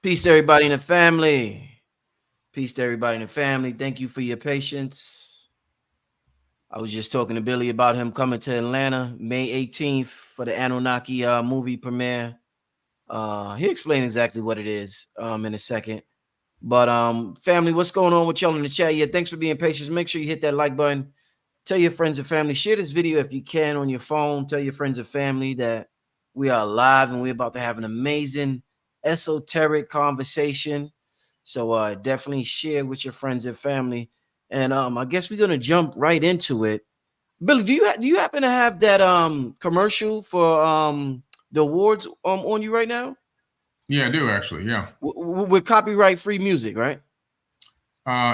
Peace to everybody in the family. Peace to everybody in the family. Thank you for your patience. I was just talking to Billy about him coming to Atlanta May 18th for the Anunaki movie premiere. He'll explain exactly what it is in a second. But family, what's going on with y'all in the chat? Yeah, thanks for being patient. Make sure you hit that like button. Tell your friends and family. Share this video if you can on your phone. Tell your friends and family that we are live and we're about to have an amazing esoteric conversation. So definitely share with your friends and family. And I guess we're gonna jump right into it. Billy, do you happen to have that commercial for the awards on you right now? Yeah, I do actually. Yeah. With copyright free music, right?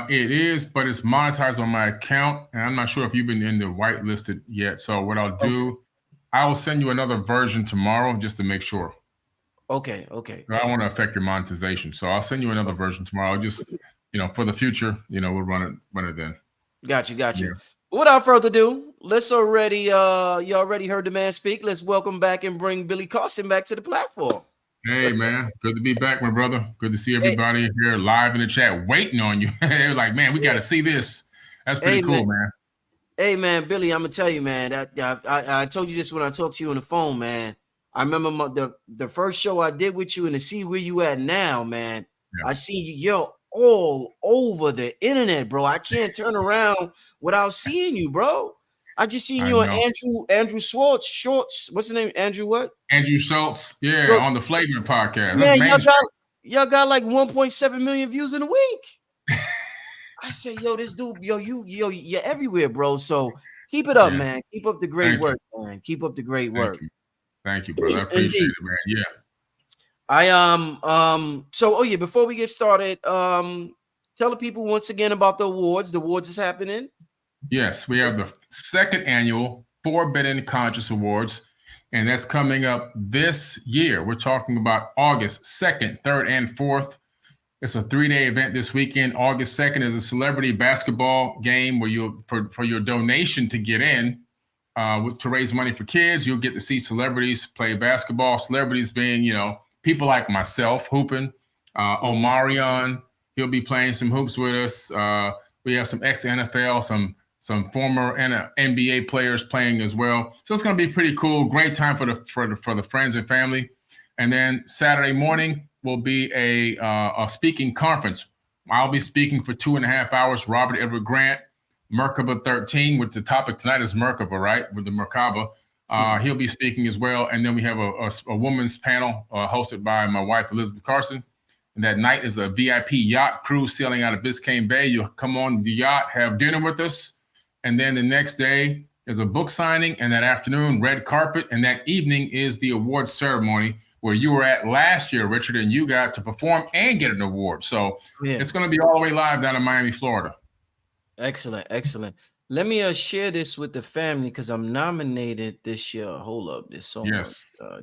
It is, but it's monetized on my account, and I'm not sure if you've been in the whitelisted yet. So what I'll do, I will send you another version tomorrow just to make sure. Okay. I don't want to affect your monetization, so I'll send you another version tomorrow. Just for the future, we'll run it then. Got you. Yeah. Without further ado, you already heard the man speak. Let's welcome back and bring Billy Carson back to the platform. Hey man, good to be back, my brother. Good to see everybody here live in the chat, waiting on you. They're like, man, we got to see this. That's pretty cool, man. Hey man, Billy, I'm gonna tell you, man. That I told you this when I talked to you on the phone, man. I remember the first show I did with you, and to see where you at now, man. Yeah. I see you, all over the internet, bro. I can't turn around without seeing you, bro. I just seen you on Andrew Schwartz. What's the name? Andrew what? Andrew Schultz. Yeah, bro, on the Flagrant podcast. Man, y'all got like 1.7 million views in a week. I said, yo, this dude, you're everywhere, bro. So keep it up, man. Keep up the great work, man. Keep up the great work. Thank you, brother. I appreciate it, man. Yeah. Before we get started, tell the people once again about the awards. The awards is happening. Yes, we have the second annual Forbidden Conscious Awards, and that's coming up this year. We're talking about August 2nd, 3rd, and 4th. It's a 3-day event this weekend. August 2nd is a celebrity basketball game where for your donation to get in, to raise money for kids, you'll get to see celebrities play basketball. Celebrities being, people like myself hooping, Omarion, he'll be playing some hoops with us. We have some ex-NFL, some former NBA players playing as well. So it's going to be pretty cool. Great time for the friends and family. And then Saturday morning will be a speaking conference. I'll be speaking for 2.5 hours. Robert Edward Grant, Merkaba 13, which the topic tonight is Merkaba, right? With the Merkaba. He'll be speaking as well. And then we have a women's panel hosted by my wife, Elizabeth Carson. And that night is a VIP yacht cruise sailing out of Biscayne Bay. You'll come on the yacht, have dinner with us. And then the next day is a book signing. And that afternoon, red carpet. And that evening is the award ceremony where you were at last year, Richard, and you got to perform and get an award. So It's going to be all the way live down in Miami, Florida. Excellent. Let me share this with the family because I'm nominated this year. Hold up, there's so much.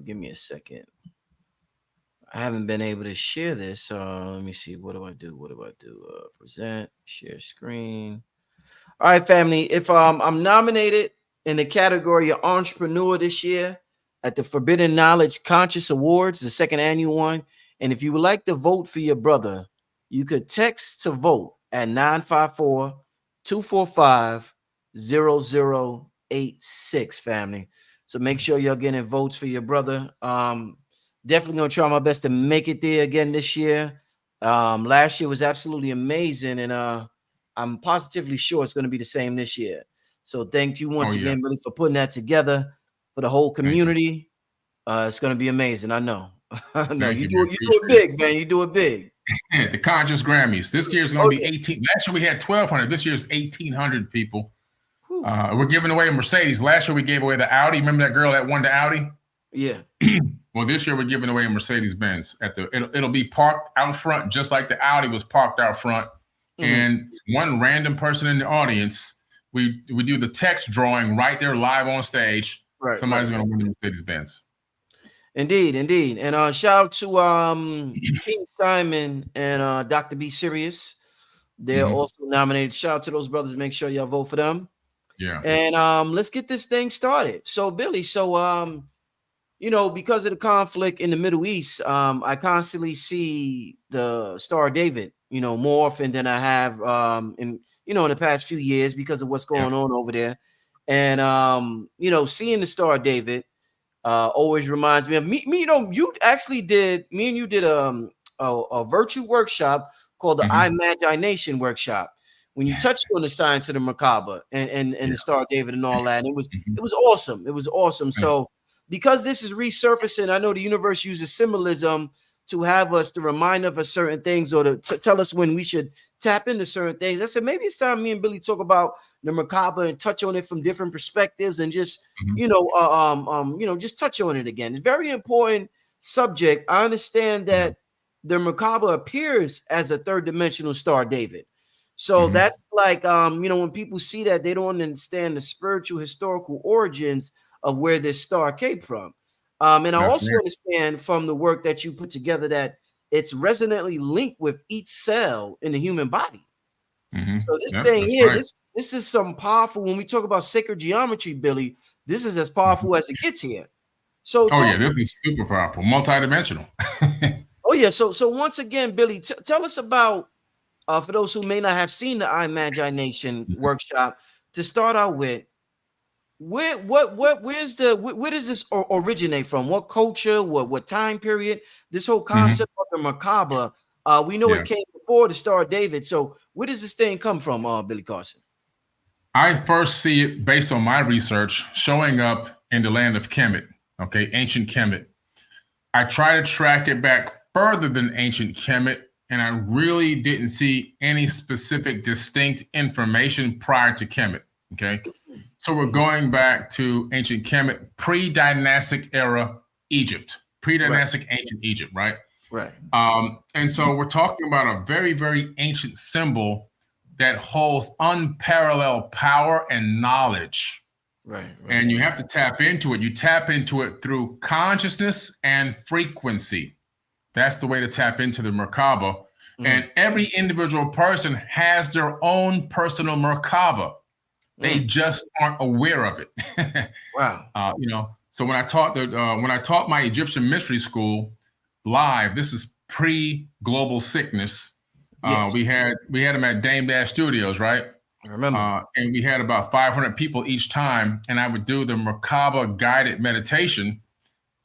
Give me a second. I haven't been able to share this. Let me see. What do I do? Present, share screen. All right, family. If I'm nominated in the category of entrepreneur this year at the Forbidden Knowledge Conscious Awards, the second annual one. And if you would like to vote for your brother, you could text to vote at 954-245-0086, family. So make sure you're getting votes for your brother. Definitely gonna try my best to make it there again this year. Last year was absolutely amazing, and I'm positively sure it's gonna be the same this year. So thank you once again, Billy, for putting that together for the whole community. It's gonna be amazing. I know. No, you do it big, man. You do it big. The Conscious Grammys. This year's going to be 18. Last year we had 1,200. This year's 1,800 people. We're giving away a Mercedes. Last year we gave away the Audi. Remember that girl that won the Audi? Yeah. Well, this year we're giving away a Mercedes Benz. It'll be parked out front, just like the Audi was parked out front. And one random person in the audience, we do the text drawing right there live on stage. Right. Somebody's going to win the Mercedes Benz. Indeed. And shout out to King Simon and Dr. B Serious. They're also nominated. Shout out to those brothers. Make sure y'all vote for them. Yeah. And let's get this thing started. So Billy, because of the conflict in the Middle East, I constantly see the Star of David, more often than I have in the past few years because of what's going on over there. And seeing the Star of David always reminds me of me. You actually did me and you did a virtue workshop called the Imagination workshop. When you touched on the science of the macabre and the Star of David and all that, and it was awesome. It was awesome. So because this is resurfacing, I know the universe uses symbolism to have us to remind of us certain things or to tell us when we should tap into certain things. I said maybe it's time me and Billy talk about the macabre and touch on it from different perspectives and just just touch on it again. It's a very important subject. I understand that the macabre appears as a third dimensional Star David. So that's like when people see that, they don't understand the spiritual historical origins of where this star came from. And I also understand from the work that you put together that it's resonantly linked with each cell in the human body. So this thing here, this is some powerful. When we talk about sacred geometry, Billy, this is as powerful as it gets here. So this is super powerful, multidimensional. So once again, Billy, tell us about for those who may not have seen the Imagination workshop, to start out with, where does this originate from? What culture? What time period? This whole concept of the macabre. We know it came before the Star of David. So where does this thing come from, Billy Carson? I first see it based on my research showing up in the land of Kemet, ancient Kemet. I try to track it back further than ancient Kemet, and I really didn't see any specific distinct information prior to Kemet, So we're going back to ancient Kemet, pre-dynastic era Egypt, pre-dynastic ancient Egypt, right? Right. And so we're talking about a very, very ancient symbol that holds unparalleled power and knowledge. Right. And you have to tap into it. You tap into it through consciousness and frequency. That's the way to tap into the macabre. And every individual person has their own personal macabre. They just aren't aware of it. Wow. So when I taught my Egyptian mystery school live, this is pre-global sickness. Yes. We had them at Dame Dash Studios, right? I remember. And we had about 500 people each time, and I would do the macabre guided meditation.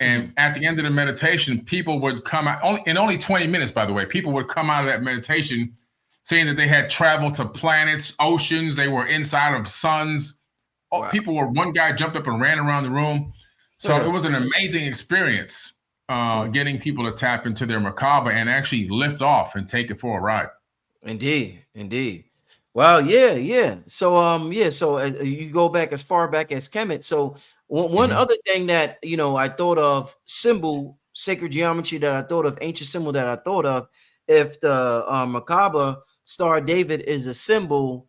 And at the end of the meditation, people would come out, in only 20 minutes, by the way, people would come out of that meditation saying that they had traveled to planets, oceans, they were inside of suns. Wow. One guy jumped up and ran around the room. So it was an amazing experience getting people to tap into their macabre and actually lift off and take it for a ride. Indeed. Wow, yeah. So you go back as far back as Kemet. So one other thing that I thought of, sacred geometry that I thought of, ancient symbol that I thought of, if the macabre Star David is a symbol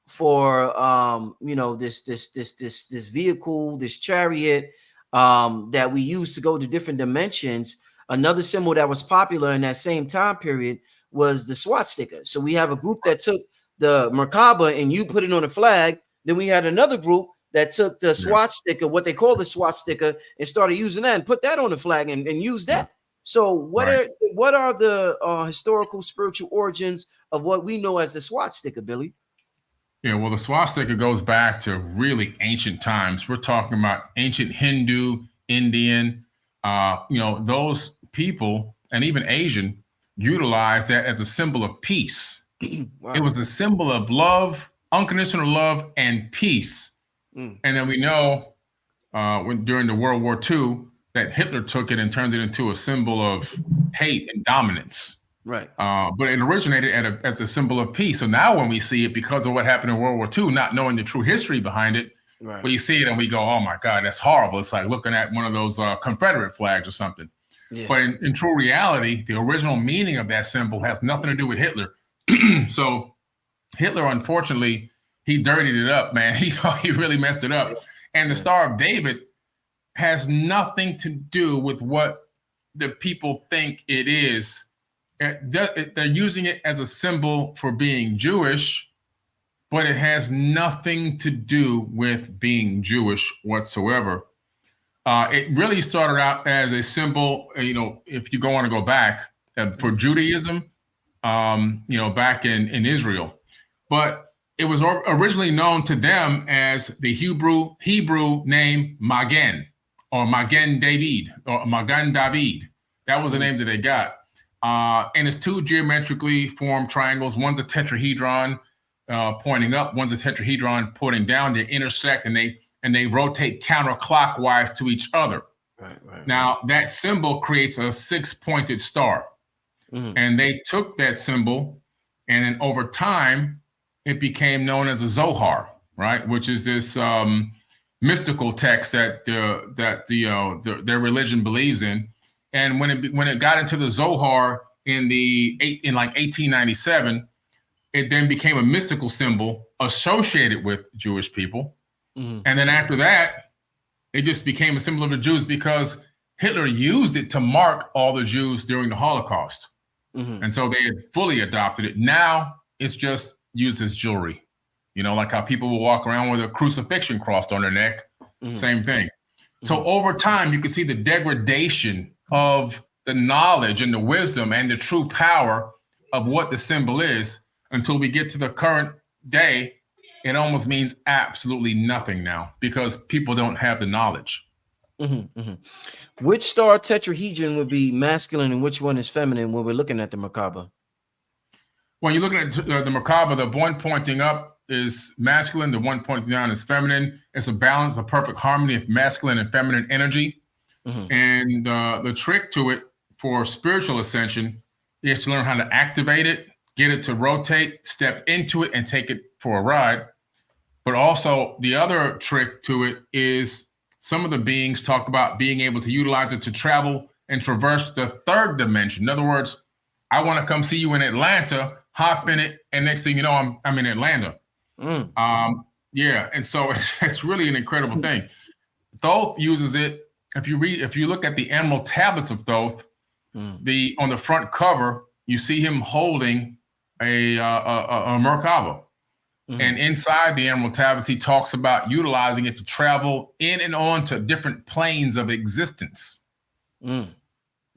for this vehicle, this chariot that we use to go to different dimensions. Another symbol that was popular in that same time period was the swastika. So we have a group that took the macabre and you put it on a flag. Then we had another group that took the swastika, what they call the swastika, and started using that and put that on the flag and use that. So what are the historical spiritual origins of what we know as the swastika, Billy? Yeah, well, the swastika goes back to really ancient times. We're talking about ancient Hindu, Indian, those people, and even Asian, utilized that as a symbol of peace. Wow. It was a symbol of love, unconditional love, and peace. And then we know during the World War II that Hitler took it and turned it into a symbol of hate and dominance. Right. But it originated as a symbol of peace. So now when we see it, because of what happened in World War II, not knowing the true history behind it, we see it and we go, oh my God, that's horrible. It's like looking at one of those Confederate flags or something. Yeah. But in true reality, the original meaning of that symbol has nothing to do with Hitler. So Hitler, unfortunately, he dirtied it up, man. He really messed it up. And the Star of David has nothing to do with what the people think it is. They're using it as a symbol for being Jewish, but it has nothing to do with being Jewish whatsoever. It really started out as a symbol, if you want to go back for Judaism, back in Israel. But it was originally known to them as the Hebrew name Magen, or Magen David, or Magen David. That was the name that they got. And it's two geometrically formed triangles. One's a tetrahedron pointing up, one's a tetrahedron pointing down. They intersect and they rotate counterclockwise to each other. Now, that symbol creates a 6-pointed star. And they took that symbol, and then over time, it became known as a Zohar, right? Which is this mystical text that their religion believes in. And when it got into the Zohar in 1897, it then became a mystical symbol associated with Jewish people. And then after that, it just became a symbol of the Jews because Hitler used it to mark all the Jews during the Holocaust. And so they had fully adopted it. Now it's just used as jewelry, like how people will walk around with a crucifixion crossed on their neck. Same thing. So over time, you can see the degradation of the knowledge and the wisdom and the true power of what the symbol is until we get to the current day. It almost means absolutely nothing now because people don't have the knowledge. Which star tetrahedron would be masculine and which one is feminine when we're looking at the Merkaba? When you're looking at the Merkaba, the one pointing up is masculine, the one pointing down is feminine. It's a balance, a perfect harmony of masculine and feminine energy. And the trick to it for spiritual ascension is to learn how to activate it, get it to rotate, step into it, and take it for a ride. But also the other trick to it is some of the beings talk about being able to utilize it to travel and traverse the third dimension. In other words, I want to come see you in Atlanta, hop in it, and next thing you know, I'm in Atlanta. And so it's really an incredible thing. Thoth uses it. If you look at the emerald tablets of Thoth, on the front cover, you see him holding a Merkaba. And inside the emerald tablets, he talks about utilizing it to travel in and on to different planes of existence.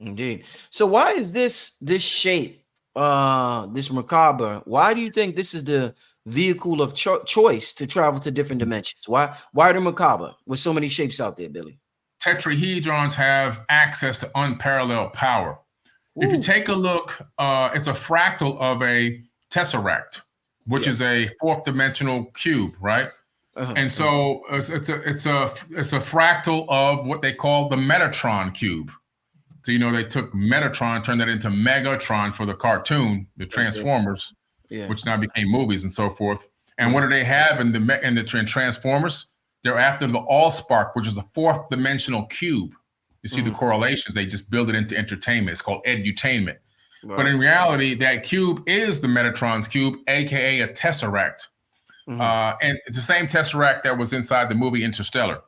Indeed. So why is this shape, this Merkaba, why do you think this is the vehicle of choice to travel to different dimensions? Why the Merkaba with so many shapes out there, Billy? Tetrahedrons have access to unparalleled power. If you take a look, it's a fractal of a Tesseract, which is a fourth dimensional cube, right? And so it's a fractal of what they call the Metatron cube. So they took Metatron, turned that into Megatron for the cartoon, the Transformers, which now became movies and so forth. And what do they have in the Transformers? They're after the Allspark, which is the fourth dimensional cube. You see the correlations. They just build it into entertainment. It's called edutainment. But in reality, that cube is the Metatron's cube, aka a Tesseract. And it's the same Tesseract that was inside the movie Interstellar.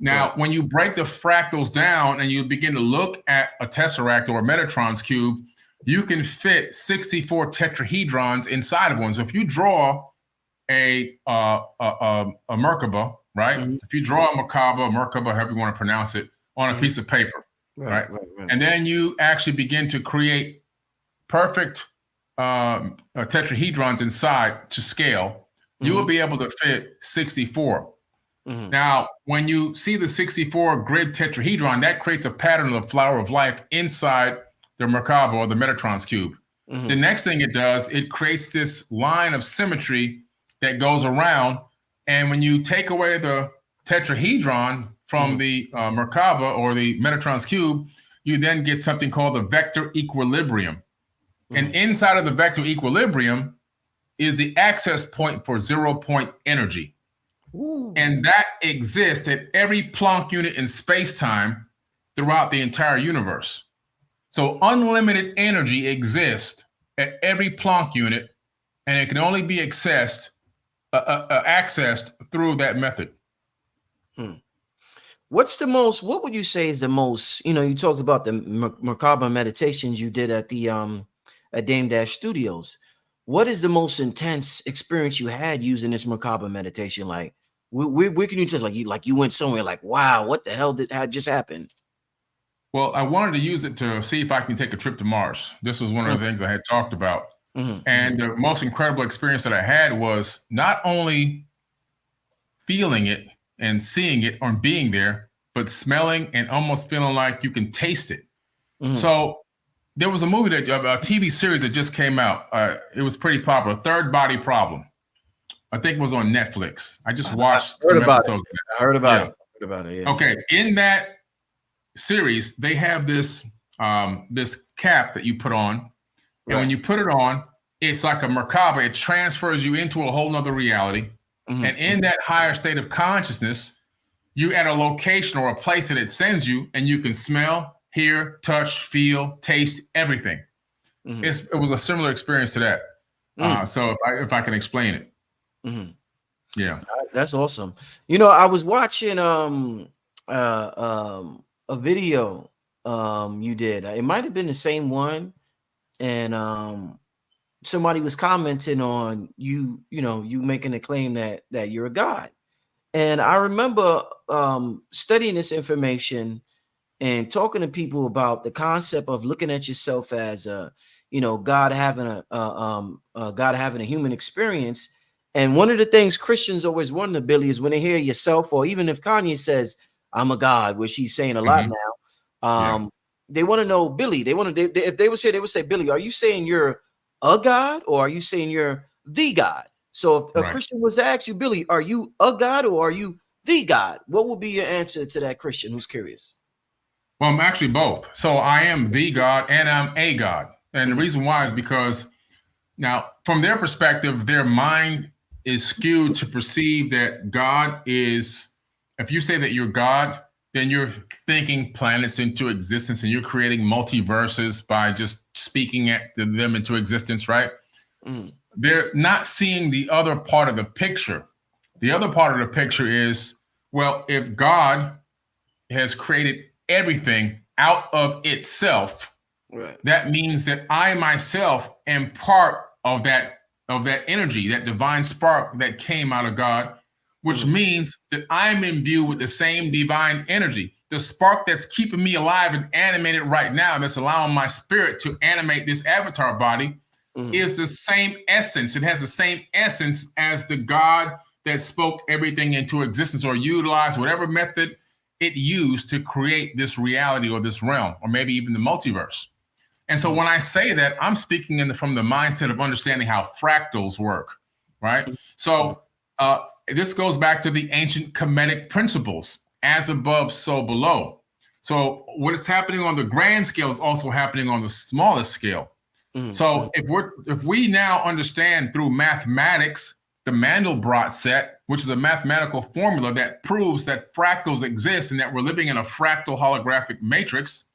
Now, when you break the fractals down and you begin to look at a Tesseract or a Metatron's cube, you can fit 64 tetrahedrons inside of one. So if you draw a Merkaba, right? If you draw a Merkaba, however you want to pronounce it, on a piece of paper, right? And then you actually begin to create perfect tetrahedrons inside to scale, you will be able to fit 64. Now, when you see the 64 grid tetrahedron, that creates a pattern of the flower of life inside the Merkaba or the Metatron's cube. The next thing it does, it creates this line of symmetry that goes around. And when you take away the tetrahedron from the Merkaba or the Metatron's cube, you then get something called the vector equilibrium. And inside of the vector equilibrium is the access point for 0-point energy. And that exists at every Planck unit in space-time throughout the entire universe. So unlimited energy exists at every Planck unit, and it can only be accessed through that method. What would you say is the most, you talked about the Merkaba meditations you did at the at Dame Dash Studios. What is the most intense experience you had using this Merkaba meditation? Like, Where can you just like you went somewhere like, wow, what the hell had just happened? Well, I wanted to use it to see if I can take a trip to Mars. This was one of the things I had talked about. And the most incredible experience that I had was not only feeling it and seeing it or being there, but smelling and almost feeling like you can taste it. So there was a movie a TV series that just came out. It was pretty popular, Third Body Problem. I think it was on Netflix. I just watched some episodes. I heard about it. Heard about it. Yeah. Okay. In that series, they have this this cap that you put on. And when you put it on, it's like a merkaba. It transfers you into a whole nother reality. And in that higher state of consciousness, you're at a location or a place that it sends you, and you can smell, hear, touch, feel, taste, everything. It was a similar experience to that. So if I can explain it. Yeah. That's awesome. You know, I was watching a video you did. It might have been the same one. And somebody was commenting on you making a claim that you're a god. And I remember studying this information and talking to people about the concept of looking at yourself as God having a human experience. And one of the things Christians always wonder, Billy, is when they hear yourself, or even if Kanye says, I'm a god, which he's saying a lot now, they want to know, Billy, if they would say, Billy, are you saying you're a god, or are you saying you're the God? So if a Christian was to ask you, Billy, are you a god or are you the God? What would be your answer to that Christian who's curious? Well, I'm actually both. So I am the God and I'm a God. And the reason why is because now, from their perspective, their mind is skewed to perceive that God is, if you say that you're God, then you're thinking planets into existence and you're creating multiverses by just speaking them into existence, right? They're not seeing the other part of the picture. The other part of the picture is, well, if God has created everything out of itself, that means that I myself am part of that energy, that divine spark that came out of God, which means that I'm imbued with the same divine energy. The spark that's keeping me alive and animated right now, that's allowing my spirit to animate this avatar body, is the same essence. It has the same essence as the God that spoke everything into existence or utilized whatever method it used to create this reality or this realm, or maybe even the multiverse. And so when I say that, I'm speaking from the mindset of understanding how fractals work, right? So this goes back to the ancient Kemetic principles, as above, so below. So what is happening on the grand scale is also happening on the smallest scale. So if we now understand through mathematics, the Mandelbrot set, which is a mathematical formula that proves that fractals exist and that we're living in a fractal holographic matrix,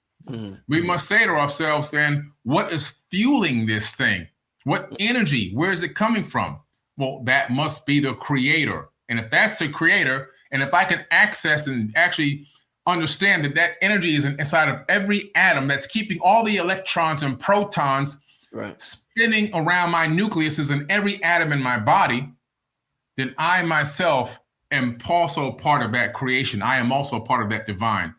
we must say to ourselves then, what is fueling this thing? What energy? Where is it coming from? Well, that must be the creator. And if that's the creator, and if I can access and actually understand that that energy is inside of every atom that's keeping all the electrons and protons spinning around my nucleuses in every atom in my body, then I myself am also part of that creation. I am also part of that divine.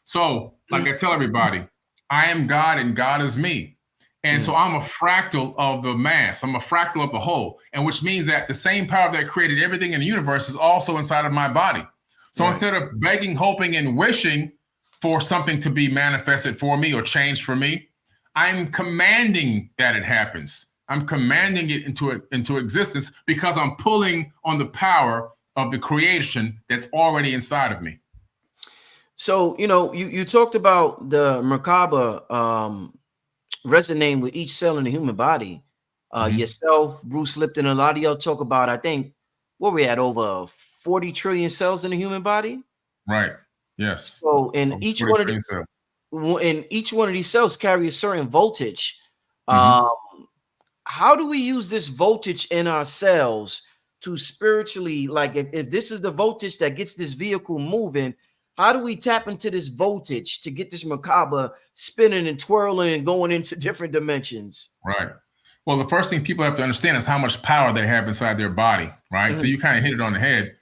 So, like I tell everybody, I am God and God is me. And so I'm a fractal of the mass. I'm a fractal of the whole. And which means that the same power that created everything in the universe is also inside of my body. So instead of begging, hoping, and wishing for something to be manifested for me or changed for me, I'm commanding that it happens. I'm commanding it into existence because I'm pulling on the power of the creation that's already inside of me. So, you talked about the merkaba resonating with each cell in the human body. Yourself, Bruce Lipton, a lot of y'all talk about, I think, what we had over 40 trillion cells in the human body. Right. Yes. So each one of these cells carry a certain voltage. How do we use this voltage in our cells to spiritually, like if this is the voltage that gets this vehicle moving, how do we tap into this voltage to get this merkaba spinning and twirling and going into different dimensions? Right. Well, the first thing people have to understand is how much power they have inside their body, right? So you kind of hit it on the head.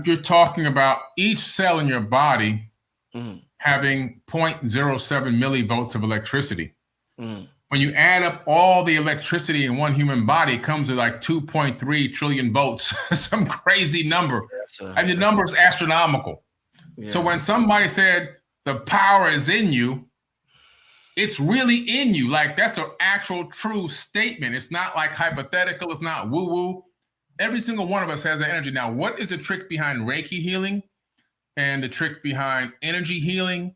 You're talking about each cell in your body Mm, having 0.07 millivolts of electricity. mm. When you add up all the electricity in one human body, it comes to like 2.3 trillion volts, some crazy number. And the number is astronomical. Yeah. So when somebody said the power is in you, it's really in you. Like, that's an actual true statement. It's not like hypothetical. It's not woo-woo. Every single one of us has that energy. Now, what is the trick behind Reiki healing and the trick behind energy healing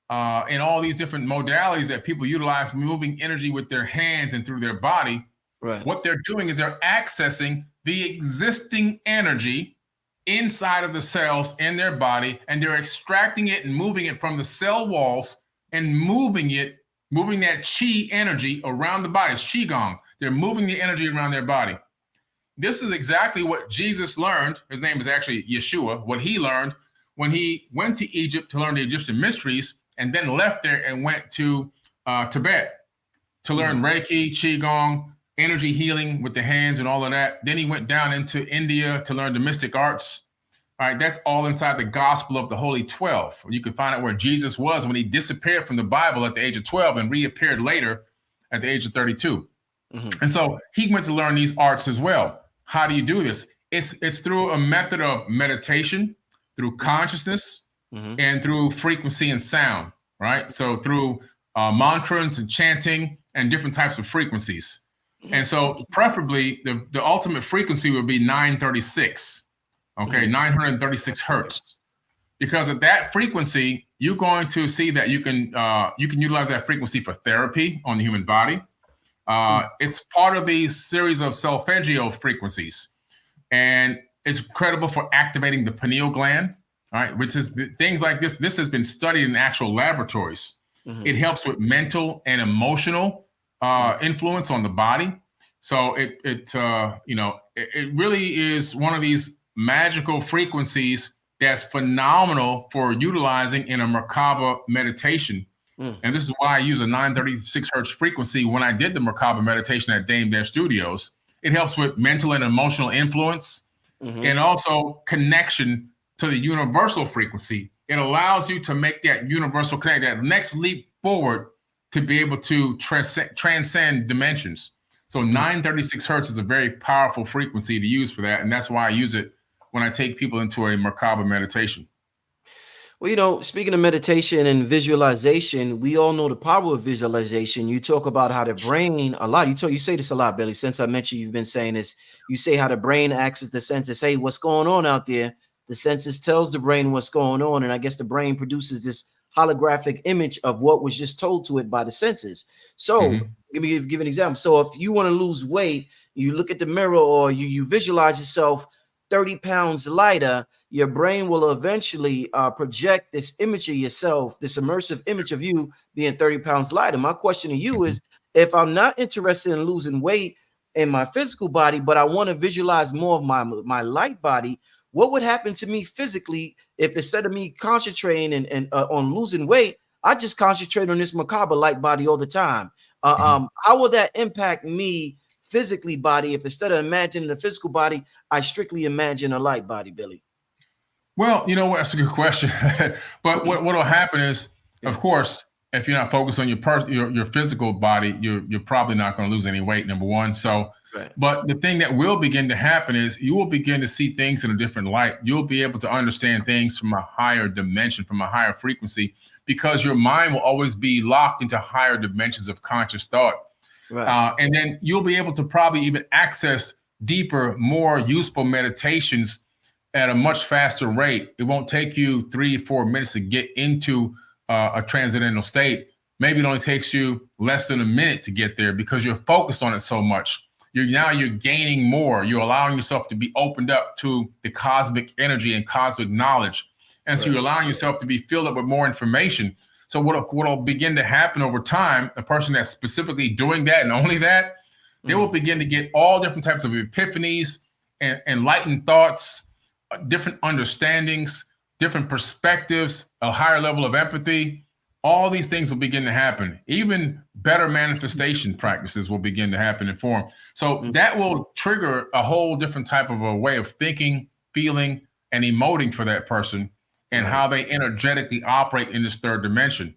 and all these different modalities that people utilize, moving energy with their hands and through their body? Right. What they're doing is they're accessing the existing energy inside of the cells in their body, and they're extracting it and moving it from the cell walls and moving that chi energy around the body. It's qigong. They're moving the energy around their body. This is exactly what Jesus learned. His name is actually Yeshua. What he learned when he went to Egypt to learn the Egyptian mysteries, and then left there and went to Tibet to learn Reiki, qigong, energy healing with the hands and all of that. Then he went down into India to learn the mystic arts. All right, that's all inside the Gospel of the Holy 12. You can find out where Jesus was when he disappeared from the Bible at the age of 12 and reappeared later at the age of 32. And so he went to learn these arts as well. How do you do this? It's through a method of meditation, through consciousness, and through frequency and sound, right? So through mantras and chanting and different types of frequencies. And so preferably the ultimate frequency would be 936, okay, 936 hertz. Because at that frequency, you're going to see that you can utilize that frequency for therapy on the human body. It's part of the series of solfeggio frequencies, and it's credible for activating the pineal gland, all right, which is things like this. This has been studied in actual laboratories. It helps with mental and emotional influence on the body. So it really is one of these magical frequencies that's phenomenal for utilizing in a Merkaba meditation. And this is why I use a 936 hertz frequency when I did the Merkaba meditation at Dame Dash Studios. It helps with mental and emotional influence and also connection to the universal frequency. It allows you to make that universal connect, that next leap forward to be able to transcend dimensions. So 936 hertz is a very powerful frequency to use for that. And that's why I use it when I take people into a Merkaba meditation. Well, speaking of meditation and visualization, we all know the power of visualization. You talk about how the brain a lot. You say this a lot, Billy. Since I mentioned you've been saying this, you say how the brain acts as the senses. Hey, what's going on out there? The senses tells the brain what's going on, and I guess the brain produces this holographic image of what was just told to it by the senses. So give an example. So if you want to lose weight, you look at the mirror or you visualize yourself 30 pounds lighter, your brain will eventually project this image of yourself, this immersive image of you being 30 pounds lighter. My question to you is, if I'm not interested in losing weight in my physical body, but I want to visualize more of my light body, what would happen to me physically if instead of me concentrating and on losing weight, I just concentrate on this Merkaba light body all the time? How will that impact me physically body if instead of imagining the physical body, I strictly imagine a light body, Billy? Well, you know what? That's a good question. But what will happen is, of course, if you're not focused on your physical body, you're probably not going to lose any weight, number one. So, but the thing that will begin to happen is you will begin to see things in a different light. You'll be able to understand things from a higher dimension, from a higher frequency, because your mind will always be locked into higher dimensions of conscious thought. And then you'll be able to probably even access deeper, more useful meditations at a much faster rate. It won't take you 3-4 minutes to get into a transcendental state. Maybe it only takes you less than a minute to get there because you're focused on it so much. You're gaining more. You're allowing yourself to be opened up to the cosmic energy and cosmic knowledge. And so you're allowing yourself to be filled up with more information. So what'll begin to happen over time, a person that's specifically doing that and only that, they will begin to get all different types of epiphanies and enlightened thoughts, different understandings, different perspectives, a higher level of empathy. All these things will begin to happen. Even better manifestation practices will begin to happen and form. So that will trigger a whole different type of a way of thinking, feeling, and emoting for that person and how they energetically operate in this third dimension.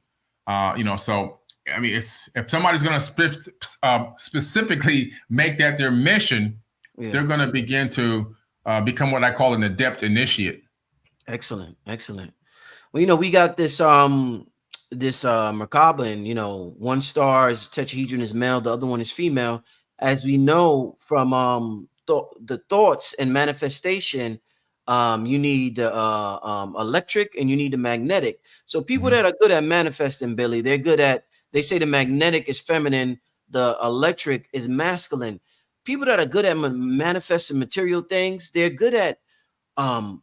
So I mean, if somebody's going to specifically make that their mission, they're going to begin to become what I call an adept initiate. Excellent. Well, we got this merkaba, and one star is tetrahedron is male, the other one is female. As we know from the thoughts and manifestation, you need the electric and you need the magnetic. So people that are good at manifesting, Billy, they say the magnetic is feminine, the electric is masculine. People that are good at manifesting material things, they're good at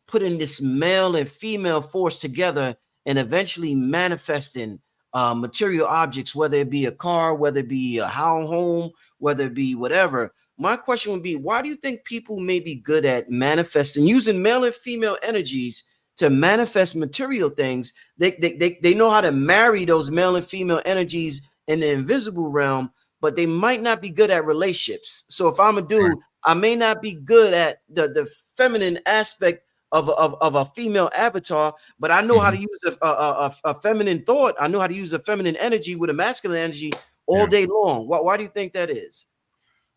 putting this male and female force together and eventually manifesting material objects, whether it be a car, whether it be a home, whether it be whatever. My question would be, why do you think people may be good at manifesting, using male and female energies to manifest material things? They know how to marry those male and female energies in the invisible realm, but they might not be good at relationships. So if I'm a dude, I may not be good at the feminine aspect of a female avatar, but I know how to use a feminine thought. I know how to use a feminine energy with a masculine energy all day long. Why do you think that is?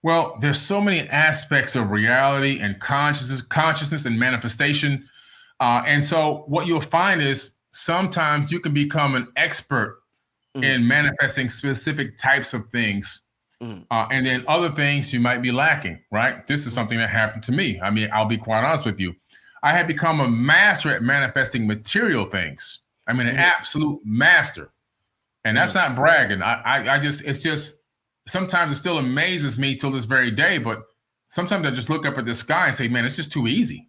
Well, there's so many aspects of reality and consciousness and manifestation. And so what you'll find is sometimes you can become an expert in manifesting specific types of things. And then other things you might be lacking, right? This is something that happened to me. I mean, I'll be quite honest with you. I had become a master at manifesting material things. I mean, an absolute master. And that's not bragging. It's just, sometimes it still amazes me till this very day, but sometimes I just look up at the sky and say, man, it's just too easy,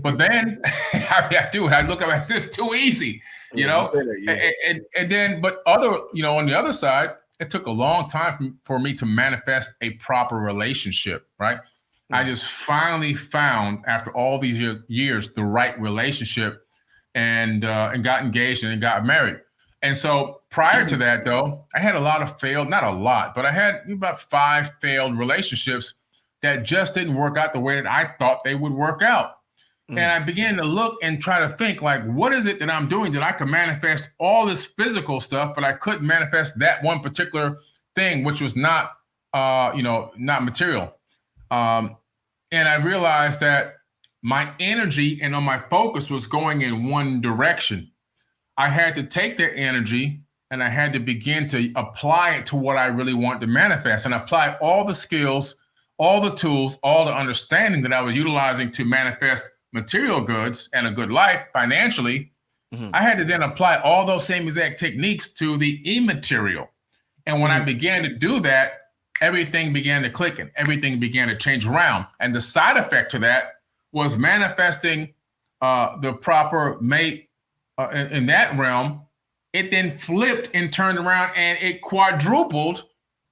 But then I do. I look up, it's just too easy, And then, but on the other side, it took a long time for me to manifest a proper relationship, right? I just finally found, after all these years, the right relationship, and got engaged and got married. And so prior to that, though, I had a lot of not a lot, but I had about 5 failed relationships that just didn't work out the way that I thought they would work out. And I began to look and try to think, like, what is it that I'm doing that I can manifest all this physical stuff, but I couldn't manifest that one particular thing, which was not material. And I realized that my energy and my focus was going in one direction. I had to take that energy and I had to begin to apply it to what I really want to manifest, and apply all the skills, all the tools, all the understanding that I was utilizing to manifest material goods and a good life financially. I had to then apply all those same exact techniques to the immaterial. And when I began to do that, everything began to click and everything began to change around. And the side effect to that was manifesting the proper mate in that realm. It then flipped and turned around and it quadrupled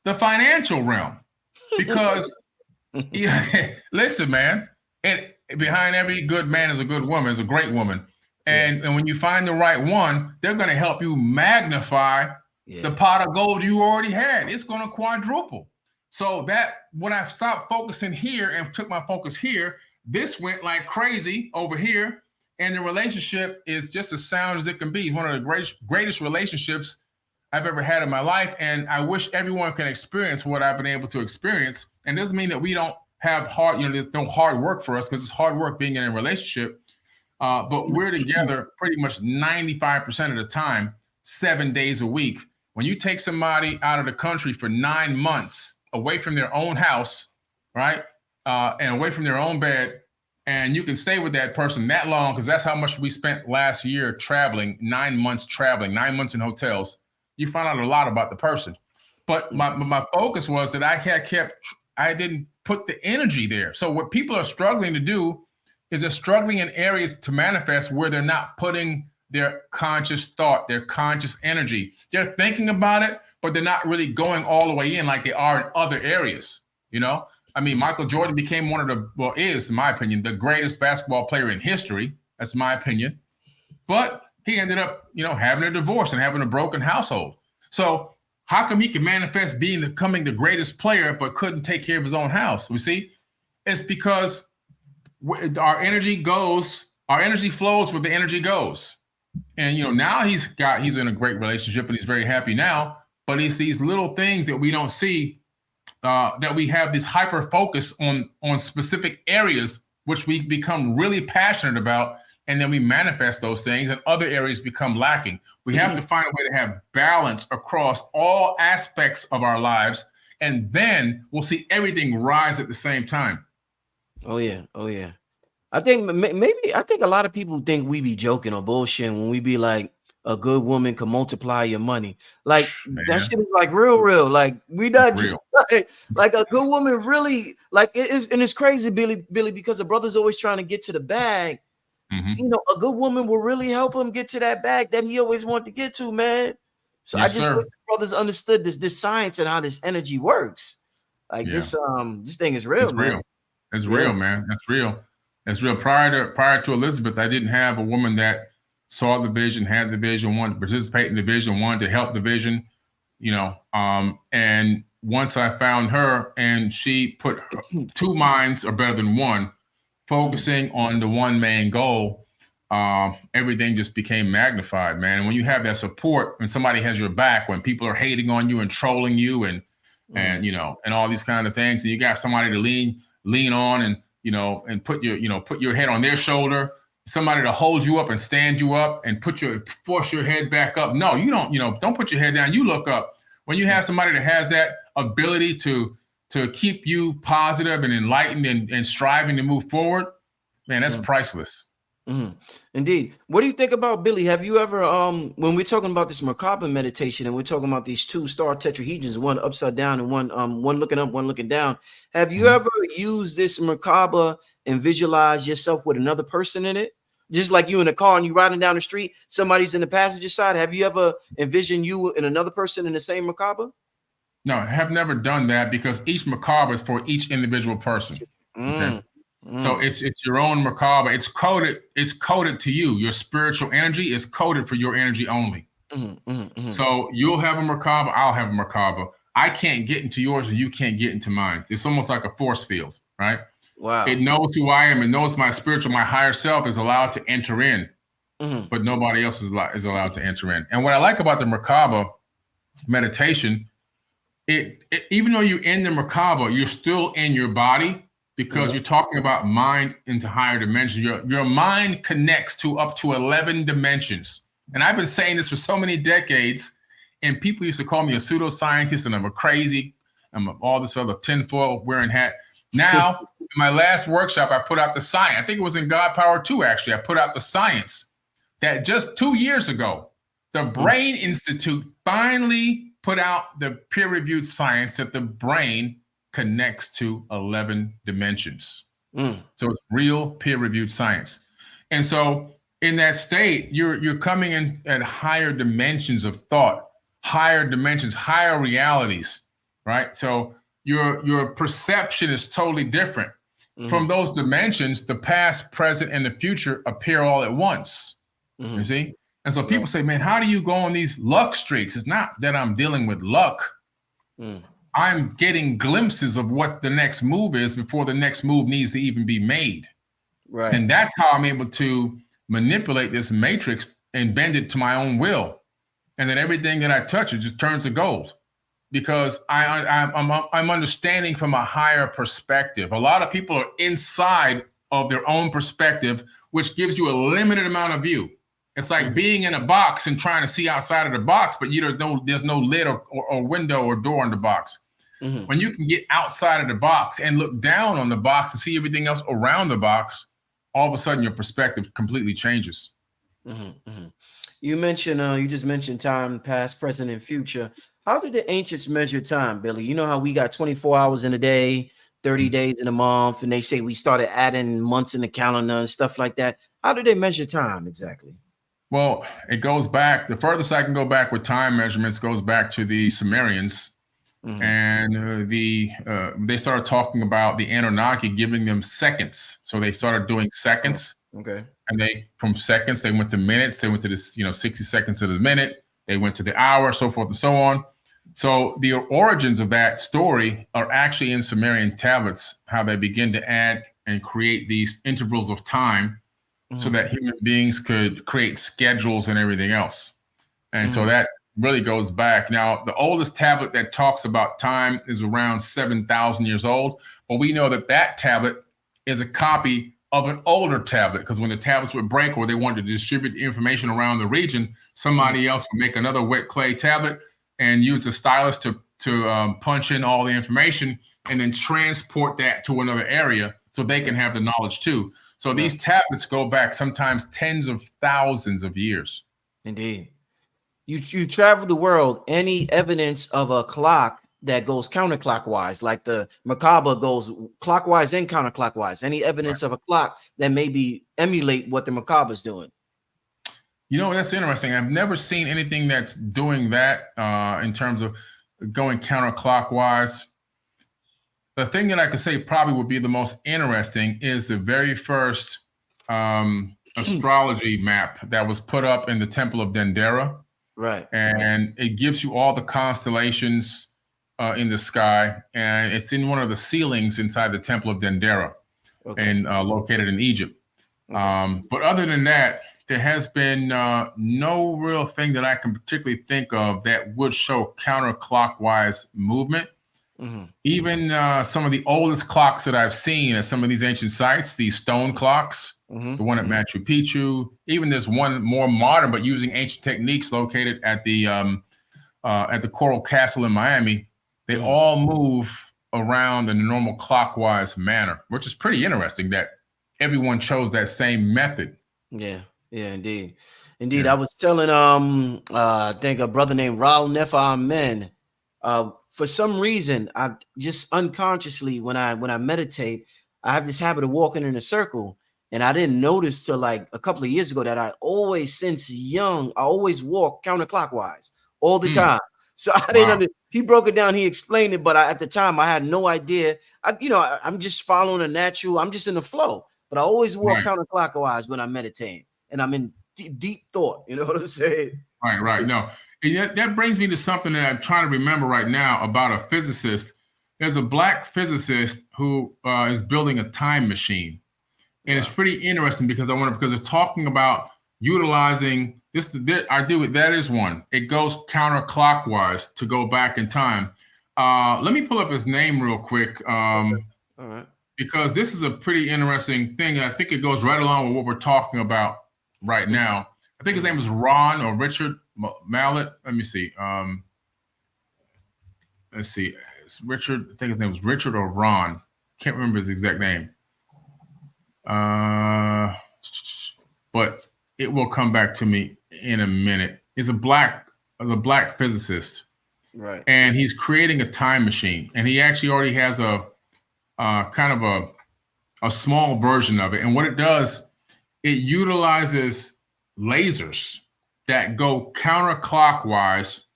the financial realm. Because listen, man, behind every good man is a good woman, is a great woman. And when you find the right one, they're going to help you magnify the pot of gold you already had. It's going to quadruple. So that when I stopped focusing here and took my focus here, this went like crazy over here. And the relationship is just as sound as it can be. One of the greatest relationships I've ever had in my life. And I wish everyone can experience what I've been able to experience. And it doesn't mean that we don't have there's no hard work for us, because it's hard work being in a relationship. But we're together pretty much 95% of the time, 7 days a week. When you take somebody out of the country for 9 months, away from their own house, right? And away from their own bed, and you can stay with that person that long, because that's how much we spent last year traveling, 9 months traveling, 9 months in hotels. You find out a lot about the person. But my focus was that I didn't put the energy there. So what people are struggling to do is they're struggling in areas to manifest where they're not putting their conscious thought, their conscious energy. They're thinking about it, but they're not really going all the way in like they are in other areas. I mean, Michael Jordan became is, in my opinion, the greatest basketball player in history. That's my opinion. But he ended up, having a divorce and having a broken household. So how come he can manifest becoming the greatest player, but couldn't take care of his own house? We see, it's because our energy goes Our energy flows where the energy goes. And now he's in a great relationship and he's very happy now. But it's these little things that we don't see, that we have this hyper focus on specific areas which we become really passionate about, and then we manifest those things, and other areas become lacking. We have to find a way to have balance across all aspects of our lives, and then we'll see everything rise at the same time. Oh yeah. I think I think a lot of people think we be joking or bullshitting when we be like, a good woman can multiply your money. Like that shit is like real. Like we not real. Like a good woman really, like it is, and it's crazy, Billy, because the brother's always trying to get to the bag. A good woman will really help him get to that bag that he always wanted to get to, man. So Yes, I just wish the brothers understood this science and how this energy works. Like this thing is real, man. It's real, man. That's real. It's real. Prior to Elizabeth, I didn't have a woman that saw the vision, had the vision, wanted to participate in the vision, wanted to help the vision, and once I found her and she put two minds are better than one, focusing on the one main goal, everything just became magnified, man. And when you have that support, when somebody has your back, when people are hating on you and trolling you and all these kind of things, and you got somebody to lean on and and put your head on their shoulder, somebody to hold you up and stand you up and force your head back up. No, you don't put your head down. You look up. When you have somebody that has that ability to keep you positive and enlightened and striving to move forward, man, that's priceless. Indeed. What do you think about, Billy? Have you ever, when we're talking about this merkaba meditation and we're talking about these two star tetrahedrons, one upside down and one looking up, one looking down, have you ever used this merkaba and visualize yourself with another person in it? Just like you in a car and you riding down the street, somebody's in the passenger side. Have you ever envisioned you and another person in the same merkaba? No, I have never done that, because each merkaba is for each individual person. Okay. So it's your own merkaba. It's coded to you. Your spiritual energy is coded for your energy only. So you'll have a merkaba, I'll have a merkaba. I can't get into yours and you can't get into mine. It's almost like a force field, right? Wow. It knows who I am. It knows my higher self is allowed to enter in, but nobody else is allowed to enter in. And what I like about the merkaba meditation, even though you're in the merkaba, you're still in your body, because you're talking about mind into higher dimensions. Your mind connects to up to 11 dimensions. And I've been saying this for so many decades, and people used to call me a pseudoscientist and I'm all this other tinfoil wearing hat. Now, in my last workshop, I put out the science. I think it was in God Power 2, actually. I put out the science that just 2 years ago, the Brain Institute finally put out the peer-reviewed science that the brain connects to 11 dimensions. So it's real peer-reviewed science. And so in that state, you're coming in at higher dimensions of thought, higher dimensions, higher realities, right? So your perception is totally different. From those dimensions, the past, present, and the future appear all at once. You see? And so people say, man, how do you go on these luck streaks? It's not that I'm dealing with luck. I'm getting glimpses of what the next move is before the next move needs to even be made. Right. And that's how I'm able to manipulate this matrix and bend it to my own will. And then everything that I touch, it just turns to gold, because I'm understanding from a higher perspective. A lot of people are inside of their own perspective, which gives you a limited amount of view. It's like being in a box and trying to see outside of the box, but there's no lid or window or door in the box. When you can get outside of the box and look down on the box and see everything else around the box, all of a sudden your perspective completely changes. You just mentioned time, past, present, and future. How did the ancients measure time, Billy? You know how we got 24 hours in a day, 30 days in a month, and they say we started adding months in the calendar and stuff like that. How do they measure time exactly? Well, it goes back, the furthest I can go back with time measurements goes back to the Sumerians. And they started talking about the Anunaki giving them seconds. So they started doing seconds. Okay. And from seconds, they went to minutes. They went to this, 60 seconds to the minute. They went to the hour, so forth and so on. So the origins of that story are actually in Sumerian tablets, how they begin to add and create these intervals of time so that human beings could create schedules and everything else. And so that really goes back. Now, the oldest tablet that talks about time is around 7,000 years old. But we know that that tablet is a copy of an older tablet, because when the tablets would break or they wanted to distribute the information around the region, somebody else would make another wet clay tablet and use the stylus to punch in all the information and then transport that to another area so they can have the knowledge too. So these tablets go back sometimes tens of thousands of years. Indeed. You travel the world. Any evidence of a clock that goes counterclockwise, like the merkaba goes clockwise and counterclockwise? Any evidence of a clock that maybe emulate what the merkaba is doing? You know, that's interesting. I've never seen anything that's doing that in terms of going counterclockwise. The thing that I could say probably would be the most interesting is the very first astrology map that was put up in the Temple of Dendera. Right. And it gives you all the constellations in the sky. And it's in one of the ceilings inside the Temple of Dendera and located in Egypt. But other than that, there has been no real thing that I can particularly think of that would show counterclockwise movement. Even some of the oldest clocks that I've seen at some of these ancient sites, these stone clocks, the one at Machu Picchu, even this one more modern but using ancient techniques located at the Coral Castle in Miami, they all move around in a normal clockwise manner, which is pretty interesting that everyone chose that same method. Yeah, indeed. I was telling I think a brother named Raul Nefa Amen. For some reason, I just unconsciously when I meditate, I have this habit of walking in a circle, and I didn't notice till like a couple of years ago that I always, since young, I always walk counterclockwise all the time. So I didn't. He broke it down. He explained it, but at the time I had no idea. I'm just following a natural. I'm just in the flow, but I always walk counterclockwise when I meditate, and I'm in deep thought. You know what I'm saying? Right. No. And that brings me to something that I'm trying to remember right now about a physicist. There's a black physicist who is building a time machine. And it's pretty interesting because they're talking about utilizing this. That is one. It goes counterclockwise to go back in time. Let me pull up his name real quick. All right. Because this is a pretty interesting thing. And I think it goes right along with what we're talking about right now. I think his name is Ron or Richard Mallet. Let me see. Let's see. It's Richard. I think his name was Richard or Ron. Can't remember his exact name. But it will come back to me in a minute. He's a black physicist. Right. And he's creating a time machine. And he actually already has a kind of a small version of it. And what it does, it utilizes lasers that go counterclockwise.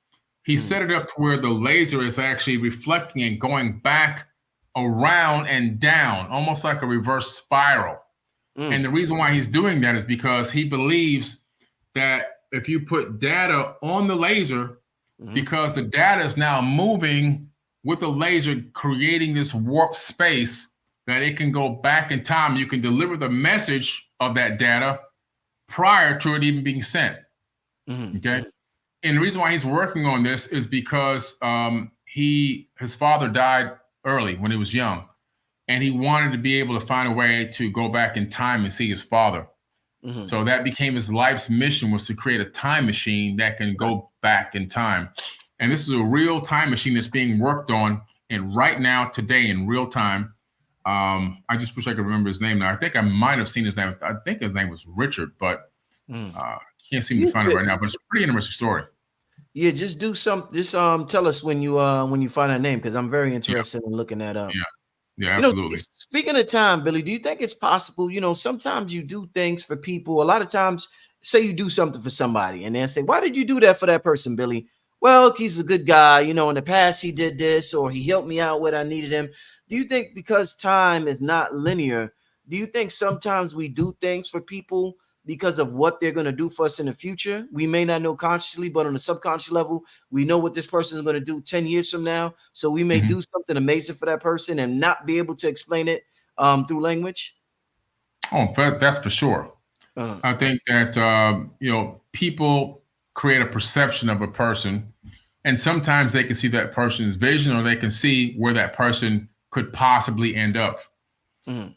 He set it up to where the laser is actually reflecting and going back around and down, almost like a reverse spiral. And the reason why he's doing that is because he believes that if you put data on the laser, because the data is now moving with the laser, creating this warp space, that it can go back in time. You can deliver the message of that data prior to it even being sent. Okay. And the reason why he's working on this is because his father died early when he was young, and he wanted to be able to find a way to go back in time and see his father. So that became his life's mission, was to create a time machine that can go back in time. And this is a real time machine that's being worked on, and right now, today, in real time. I just wish I could remember his name now. I think I might have seen his name. I think his name was Richard, but can't seem to find it right now. But it's a pretty interesting story. Yeah, just do some. Just tell us when you find that name, because I'm very interested in looking that up. Yeah, absolutely. You know, speaking of time, Billy, do you think it's possible? You know, sometimes you do things for people. A lot of times, say you do something for somebody, and they say, "Why did you do that for that person, Billy?" Well, he's a good guy. You know, in the past he did this, or he helped me out when I needed him. Do you think because time is not linear, do you think sometimes we do things for people because of what they're going to do for us in the future? We may not know consciously, but on a subconscious level, we know what this person is going to do 10 years from now. So we may do something amazing for that person and not be able to explain it through language. Oh, that's for sure. I think that people create a perception of a person, and sometimes they can see that person's vision, or they can see where that person could possibly end up.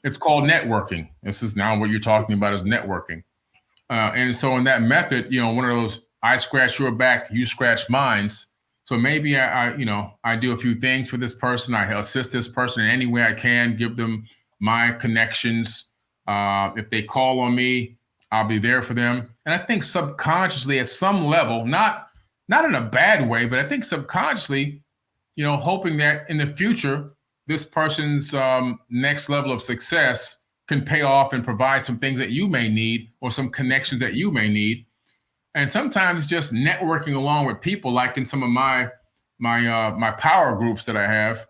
It's called networking. This is now what you're talking about is networking. And so in that method, one of those I scratch your back, you scratch mine. So maybe I do a few things for this person. I assist this person in any way I can, give them my connections. If they call on me, I'll be there for them. And I think subconsciously at some level, not in a bad way, but I think subconsciously, hoping that in the future, this person's next level of success can pay off and provide some things that you may need, or some connections that you may need. And sometimes just networking along with people, like in some of my power groups that I have,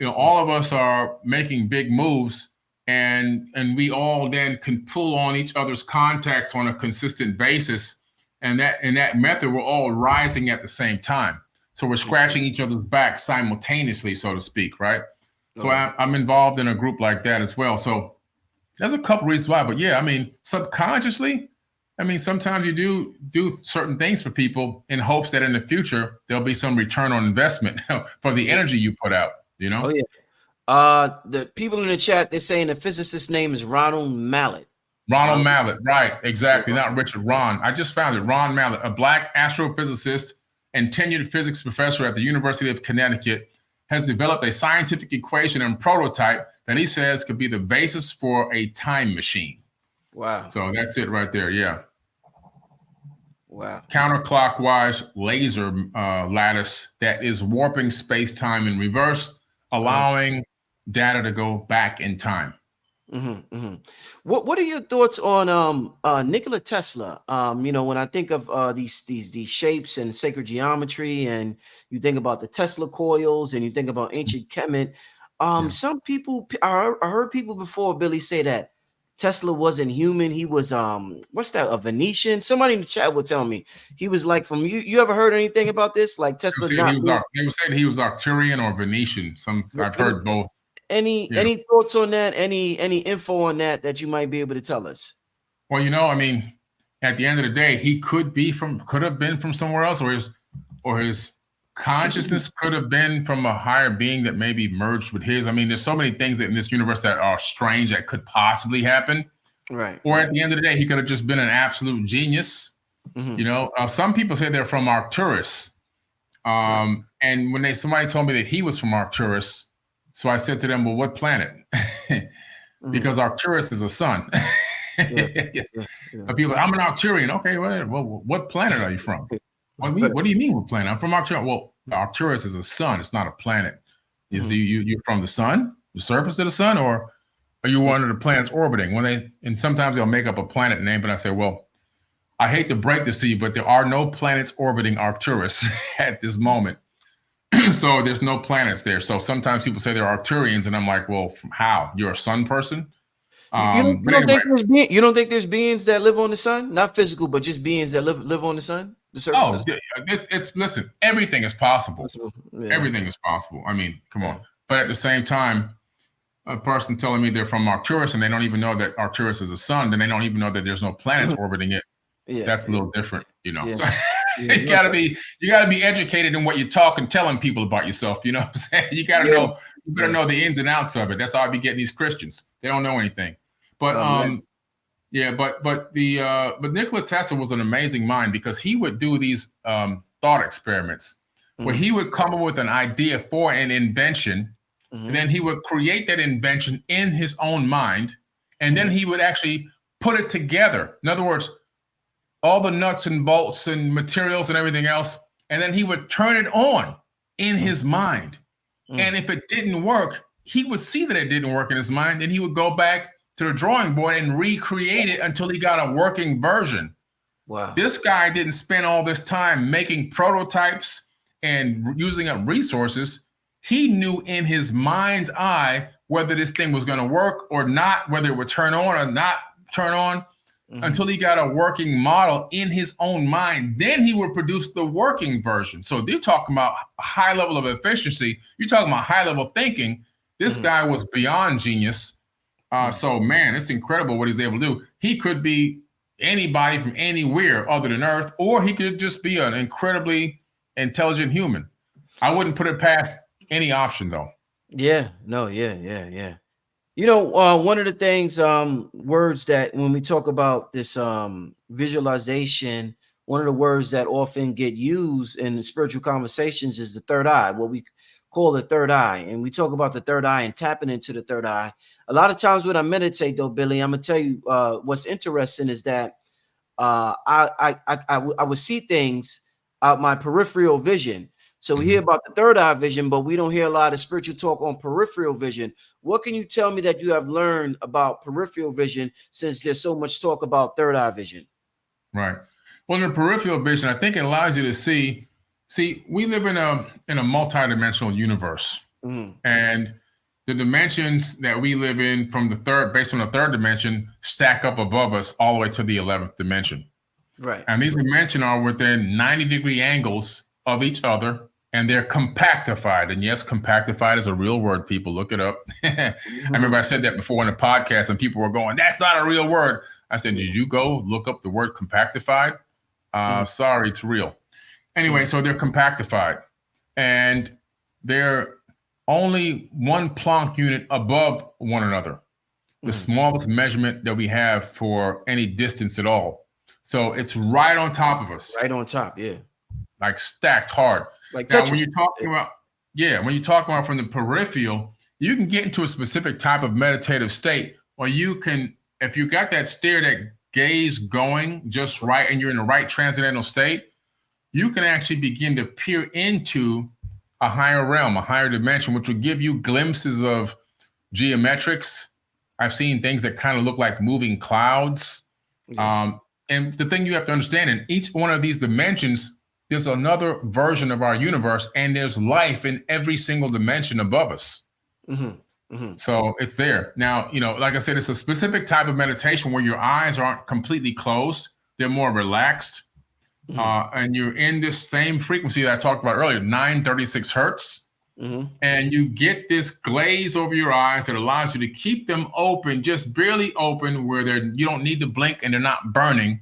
all of us are making big moves, and we all then can pull on each other's contacts on a consistent basis. And that method, we're all rising at the same time. So we're scratching each other's back simultaneously, so to speak, right? So I'm involved in a group like that as well. So there's a couple reasons why, but yeah, I mean, subconsciously, sometimes you do certain things for people in hopes that in the future there'll be some return on investment for the energy you put out, Oh yeah. The people in the chat, they're saying the physicist's name is Ronald Mallet. Ronald Mallet, right? Exactly, not Richard. Ron. I just found it. Ron Mallet, a Black astrophysicist and tenured physics professor at the University of Connecticut, has developed a scientific equation and prototype that he says could be the basis for a time machine. Wow. So that's it right there. Yeah. Wow. Counterclockwise laser lattice that is warping space-time in reverse, allowing data to go back in time. What are your thoughts on Nikola Tesla? When I think of these shapes and sacred geometry, and you think about the Tesla coils, and you think about ancient Kemet, some people I heard people before, Billy, say that Tesla wasn't human. He was what's that, a Venetian? Somebody in the chat will tell me he was like from you ever heard anything about this? Like Tesla They were saying he was Arcturian or Venetian. I've heard both. Any thoughts on that? Any info on that you might be able to tell us? Well, at the end of the day, he could have been from somewhere else, or his consciousness could have been from a higher being that maybe merged with his. There's so many things in this universe that are strange that could possibly happen. Right. Or at the end of the day, he could have just been an absolute genius. Some people say they're from Arcturus. And when somebody told me that he was from Arcturus, so I said to them, well, what planet? Because Arcturus is a sun. People, I'm an Arcturian. Okay, well, what planet are you from? What do you mean what planet? I'm from Arcturus. Well, Arcturus is a sun. It's not a planet. You're from the sun, the surface of the sun, or are you one of the planets orbiting? And sometimes they'll make up a planet name, but I say, well, I hate to break this to you, but there are no planets orbiting Arcturus at this moment. So there's no planets there. So sometimes people say they're Arcturians, and I'm like, well, how? You're a sun person? You don't think there's beings that live on the sun? Not physical, but just beings that live on the sun? The surface of the sun? Listen, everything is possible. Yeah. Everything is possible. Come on. But at the same time, a person telling me they're from Arcturus and they don't even know that Arcturus is a sun, then they don't even know that there's no planets orbiting it. That's a little different, So you gotta be educated in what you're telling people about yourself. You know what I'm saying? You gotta know, you better know the ins and outs of it. That's how I be getting these Christians. They don't know anything. But but Nikola Tesla was an amazing mind, because he would do these thought experiments where he would come up with an idea for an invention, and then he would create that invention in his own mind, and then he would actually put it together. In other words, all the nuts and bolts and materials and everything else, and then he would turn it on in his mind. And if it didn't work, he would see that it didn't work in his mind, and he would go back to the drawing board and recreate it until he got a working version. Wow. This guy didn't spend all this time making prototypes and using up resources. He knew in his mind's eye whether this thing was going to work or not, whether it would turn on or not turn on, until he got a working model in his own mind. Then he would produce the working version. So they're talking about a high level of efficiency. You're talking about high level thinking. This guy was beyond genius. So man, it's incredible what he's able to do. He could be anybody from anywhere other than Earth, or he could just be an incredibly intelligent human. I wouldn't put it past any option, though. Yeah, no, yeah. One of the things, words that when we talk about this visualization, one of the words that often get used in spiritual conversations is the third eye, what we call the third eye. And we talk about the third eye and tapping into the third eye. A lot of times when I meditate, though, Billy, I'm gonna tell you what's interesting is that I would see things out my peripheral vision. So we hear about the third eye vision, but we don't hear a lot of spiritual talk on peripheral vision. What can you tell me that you have learned about peripheral vision since there's so much talk about third eye vision? Right. Well, in the peripheral vision, I think it allows you to see. See, we live in a multidimensional universe, and the dimensions that we live in from the third, based on the third dimension, stack up above us all the way to the 11th dimension. Right. And these dimensions are within 90-degree angles of each other, and they're compactified. And yes, compactified is a real word, people. Look it up. I remember I said that before in a podcast, and people were going, "That's not a real word." I said, "Did you go look up the word compactified?" Sorry, it's real. Anyway, so they're compactified, and they're only one Planck unit above one another, the smallest measurement that we have for any distance at all. So it's right on top of us. Right on top, yeah. Like stacked hard. Like now, when you're talking about from the peripheral, you can get into a specific type of meditative state, or you can, if you got that stare, that gaze going just right, and you're in the right transcendental state, you can actually begin to peer into a higher realm, a higher dimension, which will give you glimpses of geometrics. I've seen things that kind of look like moving clouds. And the thing you have to understand, in each one of these dimensions, there's another version of our universe, and there's life in every single dimension above us. So it's there. Now, like I said, it's a specific type of meditation where your eyes aren't completely closed. They're more relaxed. And you're in this same frequency that I talked about earlier, 936 hertz. And you get this glaze over your eyes that allows you to keep them open, just barely open, where you don't need to blink and they're not burning.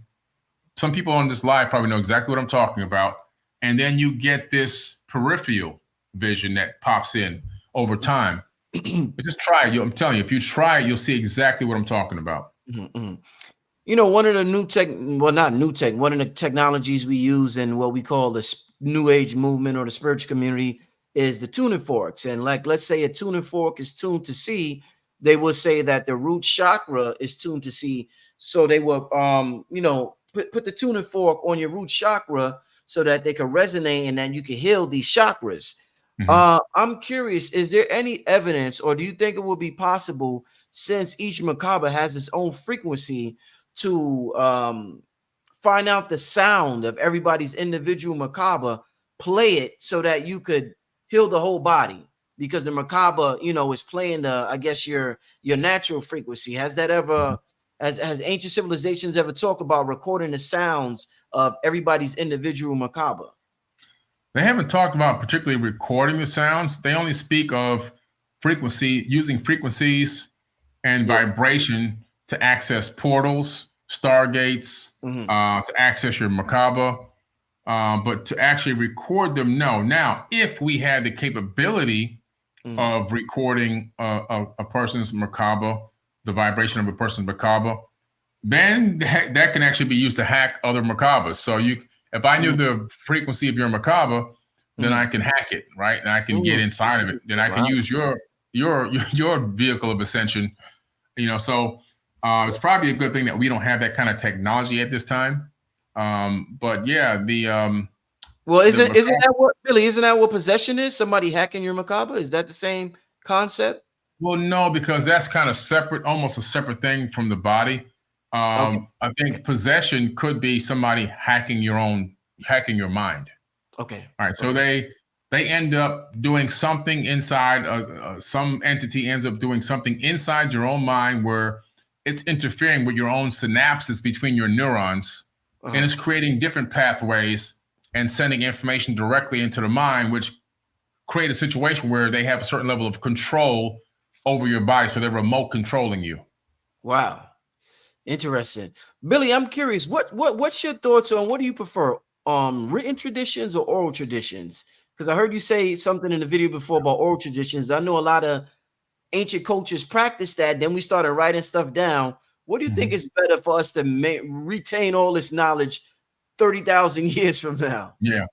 Some people on this live probably know exactly what I'm talking about. And then you get this peripheral vision that pops in over time. But just try it. I'm telling you, if you try it, you'll see exactly what I'm talking about. One of the one of the technologies we use in what we call the New Age movement or the spiritual community is the tuning forks. And like, let's say a tuning fork is tuned to C, they will say that the root chakra is tuned to C. So they will, put the tuning fork on your root chakra so that they can resonate and then you can heal these chakras. I'm curious, is there any evidence, or do you think it will be possible, since each merkaba has its own frequency, to find out the sound of everybody's individual merkaba, play it so that you could heal the whole body? Because the merkaba, is playing your natural frequency. Has that ever, has ancient civilizations ever talked about recording the sounds of everybody's individual merkaba? They haven't talked about particularly recording the sounds. They only speak of using frequencies and vibration to access portals, stargates, to access your merkaba, but to actually record them, no. Now, if we had the capability of recording a person's merkaba, the vibration of a person's merkaba, then that can actually be used to hack other merkabas. So if I knew the frequency of your merkaba, then I can hack it, right? And I can get inside of it. Then I can use your vehicle of ascension. So it's probably a good thing that we don't have that kind of technology at this time. But yeah, isn't that what possession is? Somebody hacking your merkaba? Is that the same concept? Well, no, because that's kind of separate, almost a separate thing from the body. I think possession could be somebody hacking your mind. Okay. All right. So they end up doing something inside. Some entity ends up doing something inside your own mind where it's interfering with your own synapses between your neurons, and it's creating different pathways and sending information directly into the mind, which create a situation where they have a certain level of control over your body. So they're remote controlling you. Wow. Interesting. Billy, I'm curious, what's your thoughts on, what do you prefer? Written traditions or oral traditions? Because I heard you say something in the video before about oral traditions. I know a lot of ancient cultures practice that. Then we started writing stuff down. What do you think is better for us to retain all this knowledge 30,000 years from now? Yeah.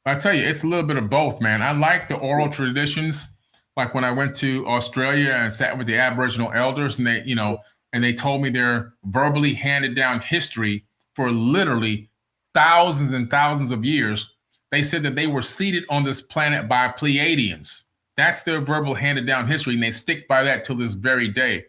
I tell you, it's a little bit of both, man. I like the oral traditions. Like when I went to Australia and sat with the Aboriginal elders, and they told me their verbally handed down history for literally thousands and thousands of years. They said that they were seated on this planet by Pleiadians. That's their verbal handed down history, and they stick by that till this very day.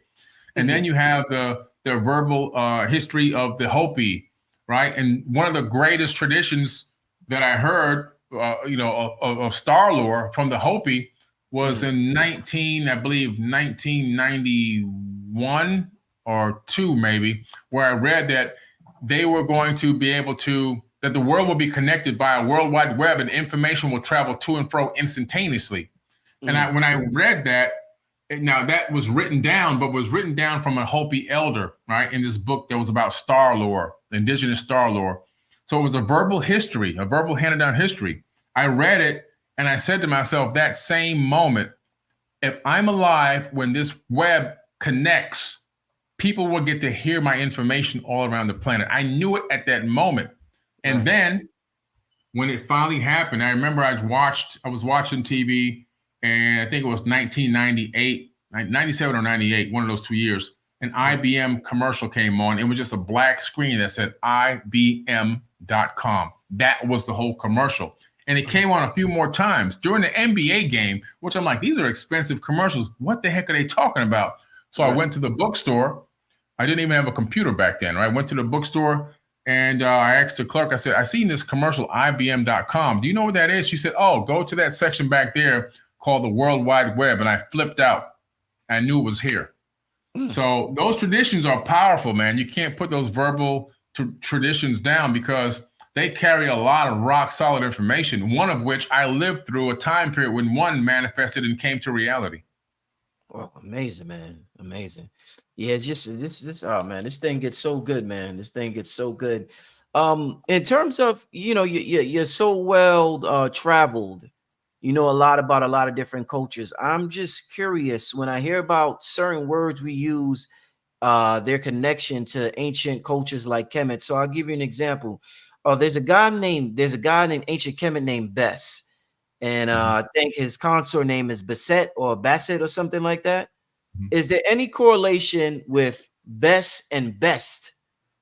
And then you have their verbal history of the Hopi, right? And one of the greatest traditions that I heard, of star lore from the Hopi was in 1991 or two, maybe, where I read that they were going to be able to, that the world will be connected by a world wide web and information will travel to and fro instantaneously. And when I read that, now that was written down, but was written down from a Hopi elder, right? In this book that was about star lore, indigenous star lore. So it was a verbal history, a verbal handed down history. I read it and I said to myself, that same moment, if I'm alive when this web connects, people will get to hear my information all around the planet. I knew it at that moment. And then when it finally happened, I remember I was watching TV, and I think it was 1998, 97 or 98, one of those 2 years. An IBM commercial came on. It was just a black screen that said IBM.com. That was the whole commercial. And it came on a few more times during the NBA game, which I'm like, these are expensive commercials. What the heck are they talking about? So I went to the bookstore. I didn't even have a computer back then, right? I went to the bookstore and I asked the clerk, I said, I seen this commercial, IBM.com. Do you know what that is? She said, oh, go to that section back there called the World Wide Web. And I flipped out. I knew it was here. So those traditions are powerful, man. You can't put those verbal traditions down because they carry a lot of rock solid information, one of which I lived through a time period when one manifested and came to reality. Oh, amazing, man. Amazing. Yeah, just this oh man, this thing gets so good, man. This thing gets so good. In terms of, you're so well traveled, you know a lot about a lot of different cultures. I'm just curious when I hear about certain words we use, their connection to ancient cultures like Kemet. So I'll give you an example. There's a guy named ancient Kemet named Bess. And I think his consort name is Basset or Bassett or something like that. Is there any correlation with best and best?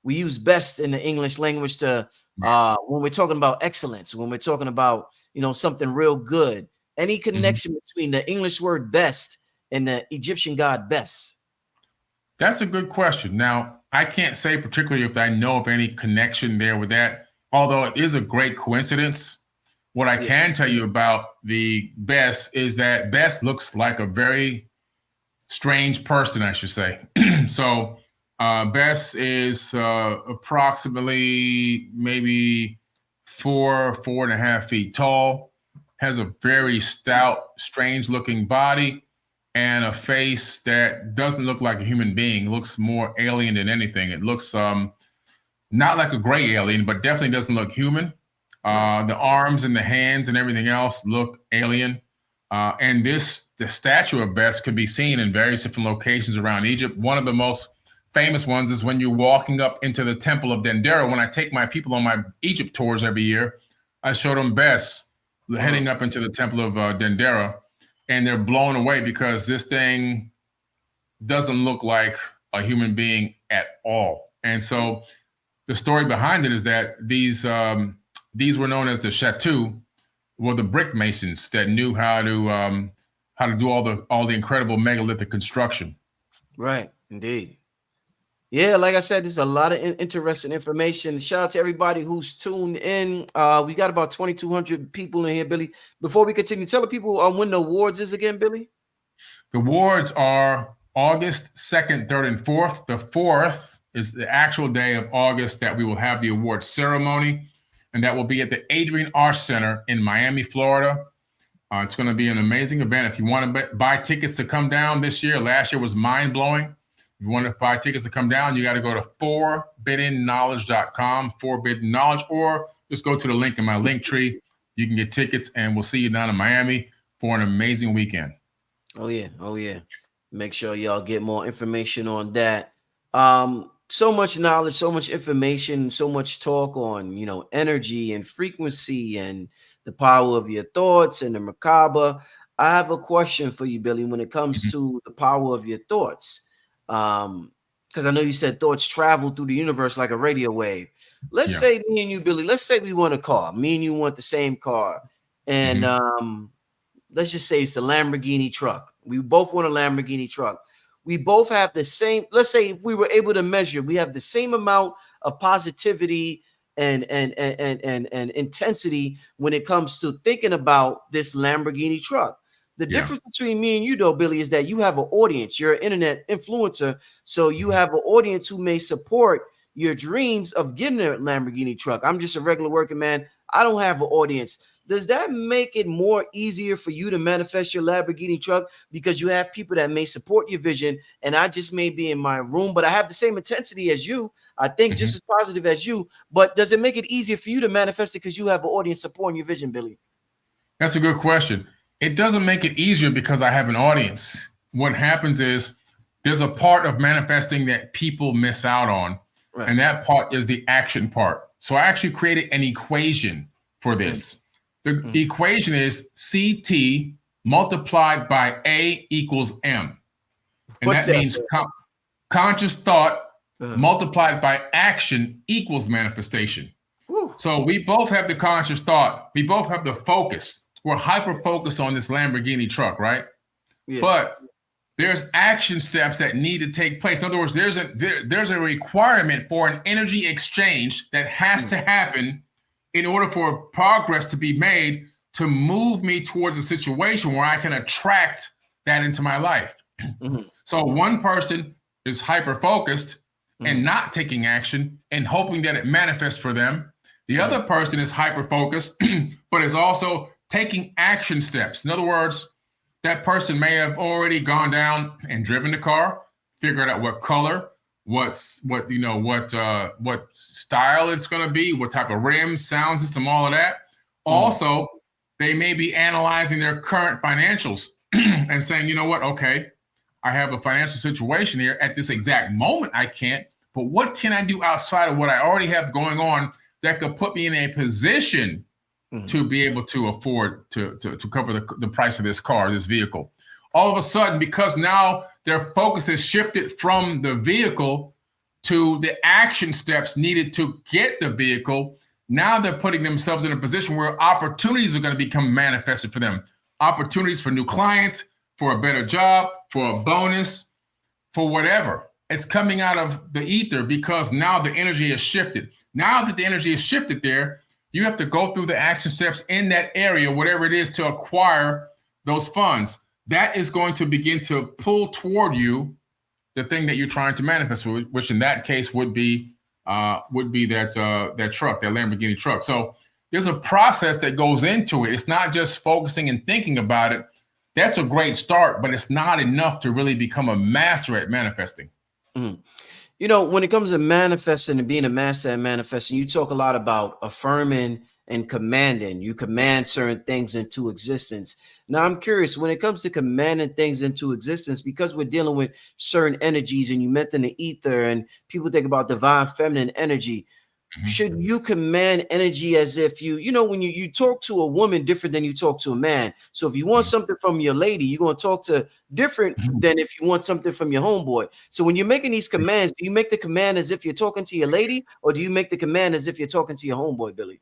We use best in the English language to when we're talking about excellence, when we're talking about, something real good. Any connection between the English word best and the Egyptian god Bes? That's a good question. Now, I can't say particularly if I know of any connection there with that, although it is a great coincidence. What I can tell you about the Bes is that Bes looks like a very strange person, I should say. So Bes is approximately maybe 4.5 feet tall, has a very stout, strange looking body, and a face that doesn't look like a human being. It looks more alien than anything. It looks not like a gray alien, but definitely doesn't look human. The arms and the hands and everything else look alien. And the statue of Bes could be seen in various different locations around Egypt. One of the most famous ones is when you're walking up into the temple of Dendera. When I take my people on my Egypt tours every year, I show them Bes heading up into the temple of Dendera, and they're blown away because this thing doesn't look like a human being at all. And so the story behind it is that these were known as the Chatu, were the brick masons that knew how to do all the incredible megalithic construction. Right, indeed. Yeah, like I said, there's a lot of interesting information. Shout out to everybody who's tuned in. We got about 2,200 people in here, Billy. Before we continue, tell the people when the awards is again, Billy. The awards are August 2nd, 3rd, and 4th. The 4th is the actual day of August that we will have the award ceremony, and that will be at the Adrian Arch Center in Miami, Florida. It's going to be an amazing event. If you want to buy tickets to come down this year, last year was mind-blowing. you want to buy tickets to come down, you got to go to forbiddenknowledge.com, Forbidden Knowledge, or just go to the link in my link tree. You can get tickets, and we'll see you down in Miami for an amazing weekend. Oh yeah. Make sure y'all get more information on that. So much knowledge, so much information, so much talk on, energy and frequency and the power of your thoughts and the merkaba. I have a question for you, Billy, when it comes to the power of your thoughts. Because I know you said thoughts travel through the universe like a radio wave. Let's say me and you, Billy, let's say we want a car. Me and you want the same car. And let's just say it's a Lamborghini truck. We both want a Lamborghini truck. We both have the same, let's say if we were able to measure, we have the same amount of positivity and intensity when it comes to thinking about this Lamborghini truck. The difference between me and you, though, Billy, is that you have an audience. You're an internet influencer. So you have an audience who may support your dreams of getting a Lamborghini truck. I'm just a regular working man. I don't have an audience. Does that make it more easier for you to manifest your Lamborghini truck because you have people that may support your vision, and I just may be in my room, but I have the same intensity as you. I think just as positive as you, but does it make it easier for you to manifest it because you have an audience supporting your vision, Billy? That's a good question. It doesn't make it easier because I have an audience. What happens is there's a part of manifesting that people miss out on, and that part is the action part. So I actually created an equation for this. The equation is CT multiplied by A equals M. And that means conscious thought multiplied by action equals manifestation. So we both have the conscious thought. We both have the focus. We're hyper-focused on this Lamborghini truck, right? But there's action steps that need to take place. In other words, there's a requirement for an energy exchange that has to happen in order for progress to be made to move me towards a situation where I can attract that into my life. So one person is hyper-focused and not taking action and hoping that it manifests for them. The other person is hyper-focused, but is also taking action steps. In other words, that person may have already gone down and driven the car, figured out what color, what style it's going to be, what type of rims, sound system, all of that. Also, they may be analyzing their current financials and saying, you know what, okay, I have a financial situation here at this exact moment. I can't, but what can I do outside of what I already have going on that could put me in a position to be able to afford to cover the price of this car, this vehicle? All of a sudden, because now their focus has shifted from the vehicle to the action steps needed to get the vehicle, now they're putting themselves in a position where opportunities are going to become manifested for them. Opportunities for new clients, for a better job, for a bonus, for whatever. It's coming out of the ether because now the energy has shifted. Now that the energy is shifted there, you have to go through the action steps in that area, whatever it is, to acquire those funds. That is going to begin to pull toward you the thing that you're trying to manifest, which in that case would be that truck, that Lamborghini truck. So there's a process that goes into it. It's not just focusing and thinking about it. That's a great start, but it's not enough to really become a master at manifesting. You know, when it comes to manifesting and being a master at manifesting, you talk a lot about affirming and commanding. You command certain things into existence. Now, I'm curious, when it comes to commanding things into existence, because we're dealing with certain energies, and you mentioned the ether, and people think about divine feminine energy, should you command energy as if when you talk to a woman different than you talk to a man? So if you want something from your lady, you're going to talk to different than if you want something from your homeboy. So when you're making these commands, do you make the command as if you're talking to your lady, or do you make the command as if you're talking to your homeboy, Billy?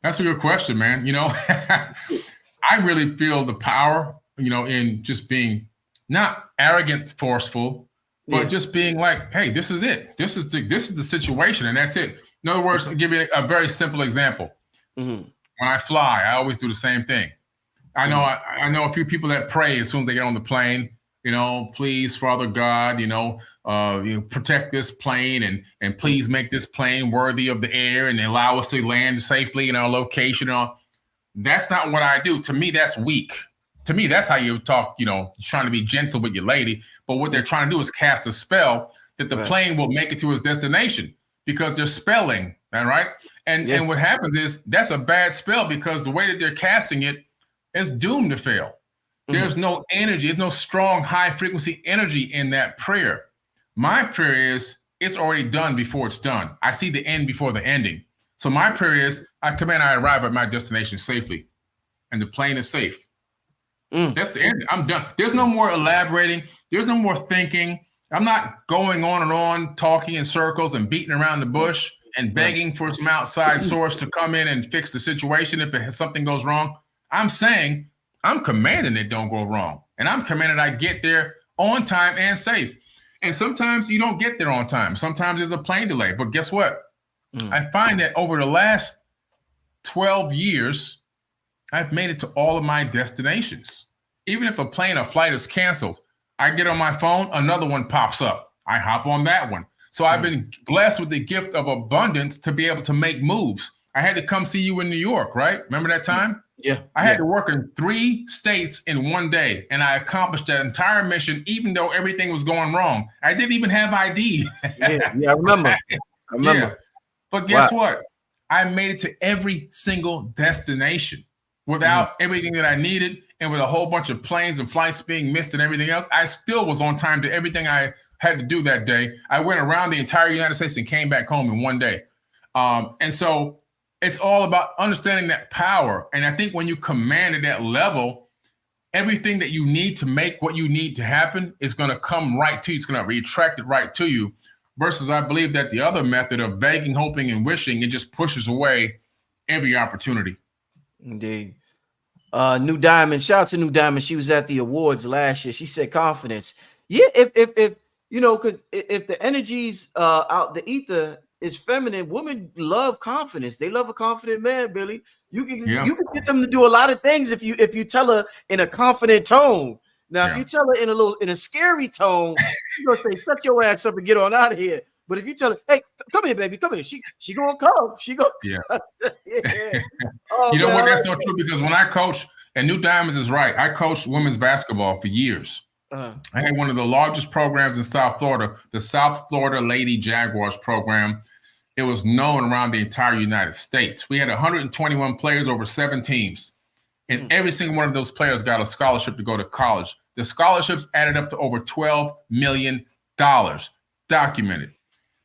That's a good question, man. I really feel the power, in just being not arrogant, forceful, but just being like, hey, this is it. This is the situation, and that's it. In other words, I'll give you a very simple example. When I fly, I always do the same thing. I know a few people that pray as soon as they get on the plane. Please, Father God, protect this plane and please make this plane worthy of the air and allow us to land safely in our location. That's not what I do. To me, that's weak. to me, that's how you talk, trying to be gentle with your lady. But what they're trying to do is cast a spell that the plane will make it to its destination because they're spelling, right? And what happens is that's a bad spell because the way that they're casting it is doomed to fail. There's no energy. There's no strong, high frequency energy in that prayer. My prayer is it's already done before it's done. I see the end before the ending. So my prayer is I arrive at my destination safely and the plane is safe. That's the end. I'm done. There's no more elaborating. There's no more thinking. I'm not going on and on, talking in circles and beating around the bush and begging for some outside source to come in and fix the situation if something goes wrong. I'm saying I'm commanding it don't go wrong. And I'm commanding I get there on time and safe. And sometimes you don't get there on time. Sometimes there's a plane delay. But guess what? I find that over the last 12 years, I've made it to all of my destinations. Even if a flight is canceled, I get on my phone, another one pops up. I hop on that one. So I've been blessed with the gift of abundance to be able to make moves. I had to come see you in New York, right? Remember that time? Yeah. I had to work in 3 states in one day, and I accomplished that entire mission, even though everything was going wrong. I didn't even have ID. I remember. Yeah. But guess what? I made it to every single destination without everything that I needed, and with a whole bunch of planes and flights being missed and everything else. I still was on time to everything I had to do that day. I went around the entire United States and came back home in one day. And so it's all about understanding that power. And I think when you command at that level, everything that you need to make what you need to happen is going to come right to you. It's going to be attracted right to you. Versus I believe that the other method of begging, hoping, and wishing, it just pushes away every opportunity. Indeed. New Diamond, shout out to New Diamond. She was at the awards last year. She said confidence. Yeah, if because if the energies out the ether is feminine, women love confidence. They love a confident man, Billy. You can get them to do a lot of things if you tell her in a confident tone. Now, if you tell her in a scary tone, she's gonna say, "Shut your ass up and get on out of here." But if you tell her, "Hey, come here, baby, come here," she gonna come. She gonna Oh, you know what? That's so true because when I coach, and New Diamonds is right. I coached women's basketball for years. I had one of the largest programs in South Florida, the South Florida Lady Jaguars program. It was known around the entire United States. We had 121 players over 7 teams, and every single one of those players got a scholarship to go to college. The scholarships added up to over $12 million documented.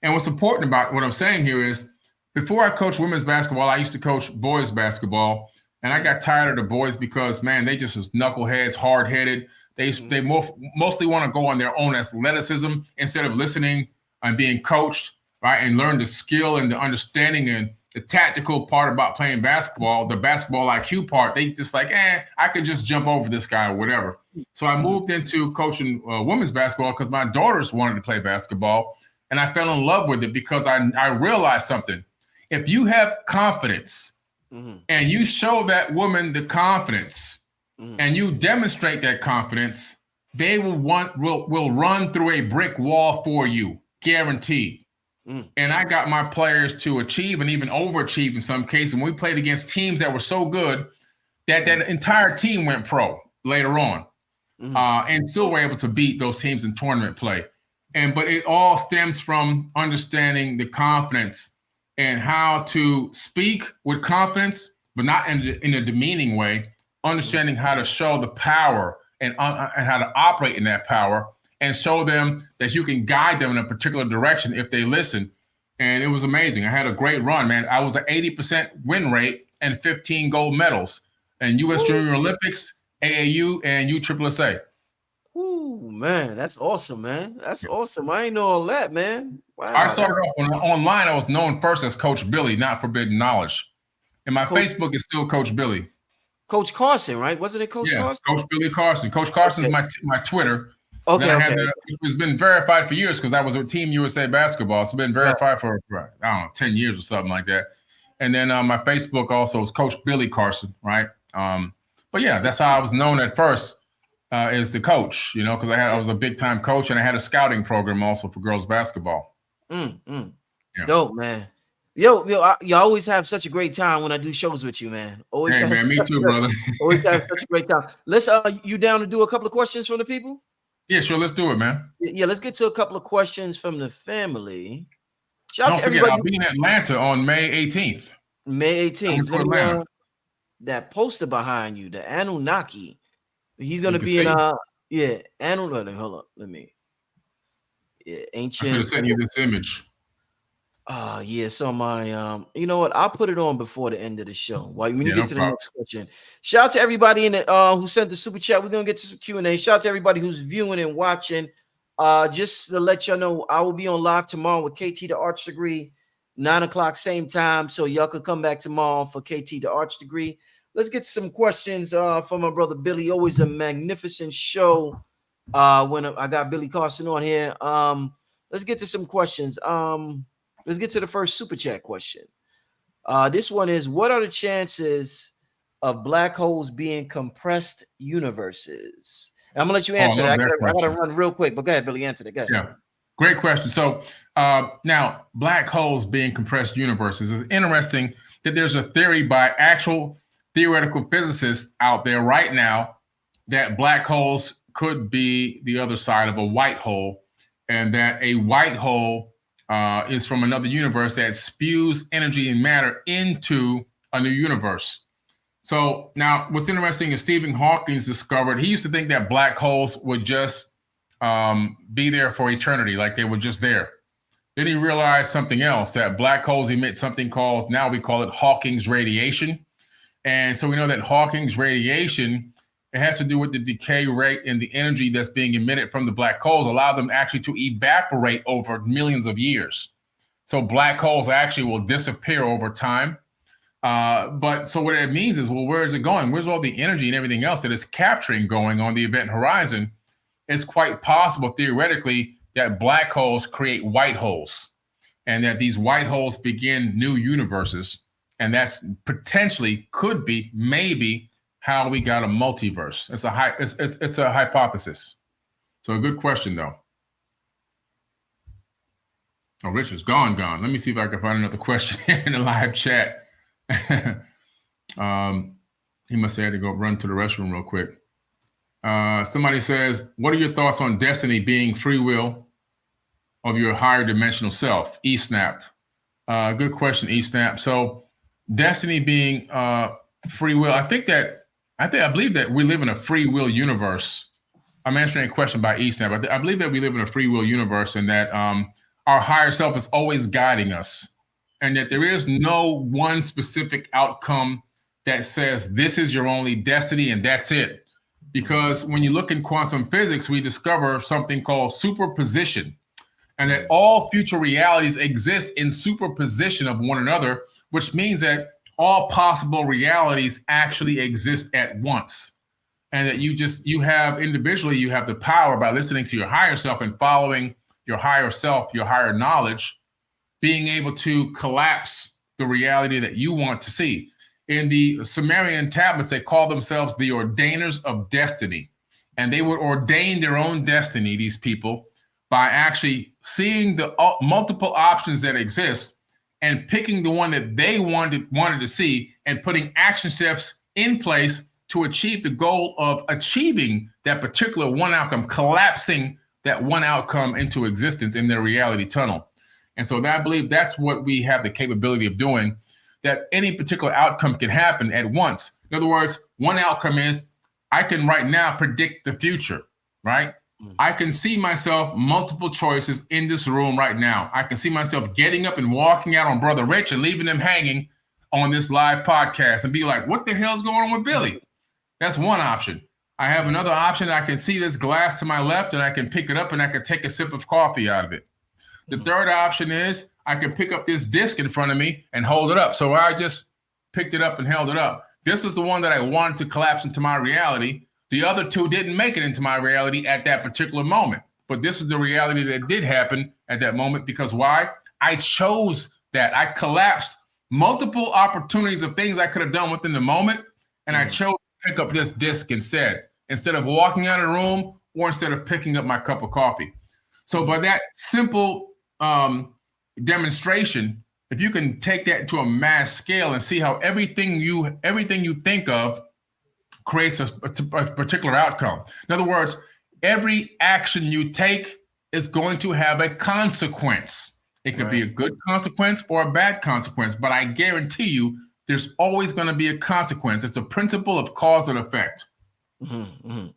And what's important about what I'm saying here is before I coached women's basketball, I used to coach boys basketball. And I got tired of the boys because, man, they just was knuckleheads, hard-headed. They mostly want to go on their own athleticism instead of listening and being coached, right, and learn the skill and the understanding and the tactical part about playing basketball, the basketball IQ part. They just like, I can just jump over this guy or whatever. So I moved into coaching women's basketball because my daughters wanted to play basketball, and I fell in love with it because I realized something. If you have confidence, and you show that woman the confidence, and you demonstrate that confidence, they will run through a brick wall for you, guaranteed. And I got my players to achieve and even overachieve in some cases. And we played against teams that were so good that entire team went pro later on, and still were able to beat those teams in tournament play. But it all stems from understanding the confidence and how to speak with confidence, but not in a demeaning way, understanding how to show the power and how to operate in that power and show them that you can guide them in a particular direction if they listen. And it was amazing. I had a great run, man. I was at 80% win rate and 15 gold medals in U.S. Junior Olympics, AAU, and USSSA. Ooh, man, that's awesome, man. That's awesome. I ain't know all that, man. Wow. I started off online. I was known first as Coach Billy, not Forbidden Knowledge. And my Facebook is still Coach Billy. Coach Carson, right? Wasn't it Coach Carson? Coach Billy Carson. Coach Carson's my Twitter. Okay. It's been verified for years because I was with Team USA basketball. So it's been verified for, I don't know, 10 years or something like that. And then my Facebook also is Coach Billy Carson, right? But yeah, that's how I was known at first. Is the coach, because I was a big time coach and I had a scouting program also for girls basketball. Dope, man. You always have such a great time when I do shows with you, man. Always Hey, have, man, me too, brother. always have such a great time. Let's you down to do a couple of questions from the people? Yeah, sure. Let's do it, man. Yeah, let's get to a couple of questions from the family. Shout out Don't to forget, everybody. I'll be in Atlanta on May 18th. May Coming 18th. to Let me Atlanta. that poster behind you, the Anunaki. He's gonna You can be in see. Anunnaki. Hold up, let me. Yeah, I should have ancient. sent you this image. Yeah, so my you know what? I'll put it on before the end of the show. When you Yeah, get no to the problem. next question. Shout out to everybody in the who sent the super chat. We're gonna get to some Q&A. Shout out to everybody who's viewing and watching. Just to let y'all know, I will be on live tomorrow with KT the Arts Degree, 9 o'clock, same time. So y'all could come back tomorrow for KT the Arts Degree. Let's get some questions from my brother Billy. Always a magnificent show. When I got Billy Carson on here. Let's get to some questions. Let's get to the first super chat question. This one is: what are the chances of black holes being compressed universes? And I'm gonna let you answer that. I gotta run real quick, but go ahead, Billy, answer that. Go ahead. Yeah, great question. So now, black holes being compressed universes is interesting that there's a theory by actual theoretical physicists out there right now that black holes could be the other side of a white hole, and that a white hole is from another universe that spews energy and matter into a new universe. So now what's interesting is Stephen Hawking discovered, he used to think that black holes would just be there for eternity, like they were just there. Then he realized something else, that black holes emit something called, now we call it Hawking's radiation. And so we know that Hawking's radiation, it has to do with the decay rate and the energy that's being emitted from the black holes, allow them actually to evaporate over millions of years. So black holes actually will disappear over time. But so what it means is, well, where is it going? Where's all the energy and everything else that it's capturing going on the event horizon? It's quite possible, theoretically, that black holes create white holes, and that these white holes begin new universes. And that's potentially, could be, maybe, how we got a multiverse. It's a hypothesis. So a good question, though. Oh, Richard's gone. Let me see if I can find another question here in the live chat. He must have had to go run to the restroom real quick. Somebody says, what are your thoughts on destiny being free will of your higher dimensional self? eSnap. Good question, eSnap. So destiny being free will, I believe that we live in a free will universe. I'm answering a question by eSnap. I believe that we live in a free will universe, and that our higher self is always guiding us, and that there is no one specific outcome that says this is your only destiny and that's it. Because when you look in quantum physics, we discover something called superposition, and that all future realities exist in superposition of one another, which means that all possible realities actually exist at once. And that you have individually, you have the power, by listening to your higher self and following your higher self, your higher knowledge, being able to collapse the reality that you want to see. In the Sumerian tablets, they call themselves the ordainers of destiny. And they would ordain their own destiny, these people, by actually seeing the multiple options that exist and picking the one that they wanted to see, and putting action steps in place to achieve the goal of achieving that particular one outcome, collapsing that one outcome into existence in their reality tunnel. And so I believe that's what we have the capability of doing, that any particular outcome can happen at once. In other words, one outcome is, I can right now predict the future, right? I can see myself multiple choices in this room right now. I can see myself getting up and walking out on Brother Rich and leaving him hanging on this live podcast and be like, what the hell's going on with Billy? That's one option. I have another option. I can see this glass to my left and I can pick it up and I can take a sip of coffee out of it. The third option is I can pick up this disc in front of me and hold it up. So I just picked it up and held it up. This is the one that I wanted to collapse into my reality. The other two didn't make it into my reality at that particular moment. But this is the reality that did happen at that moment. Because why? I chose that. I collapsed multiple opportunities of things I could have done within the moment. And I chose to pick up this disc instead of walking out of the room, or instead of picking up my cup of coffee. So by that simple demonstration, if you can take that to a mass scale and see how everything you think of creates a particular outcome. In other words, every action you take is going to have a consequence. It could be a good consequence or a bad consequence, but I guarantee you there's always going to be a consequence. It's a principle of cause and effect.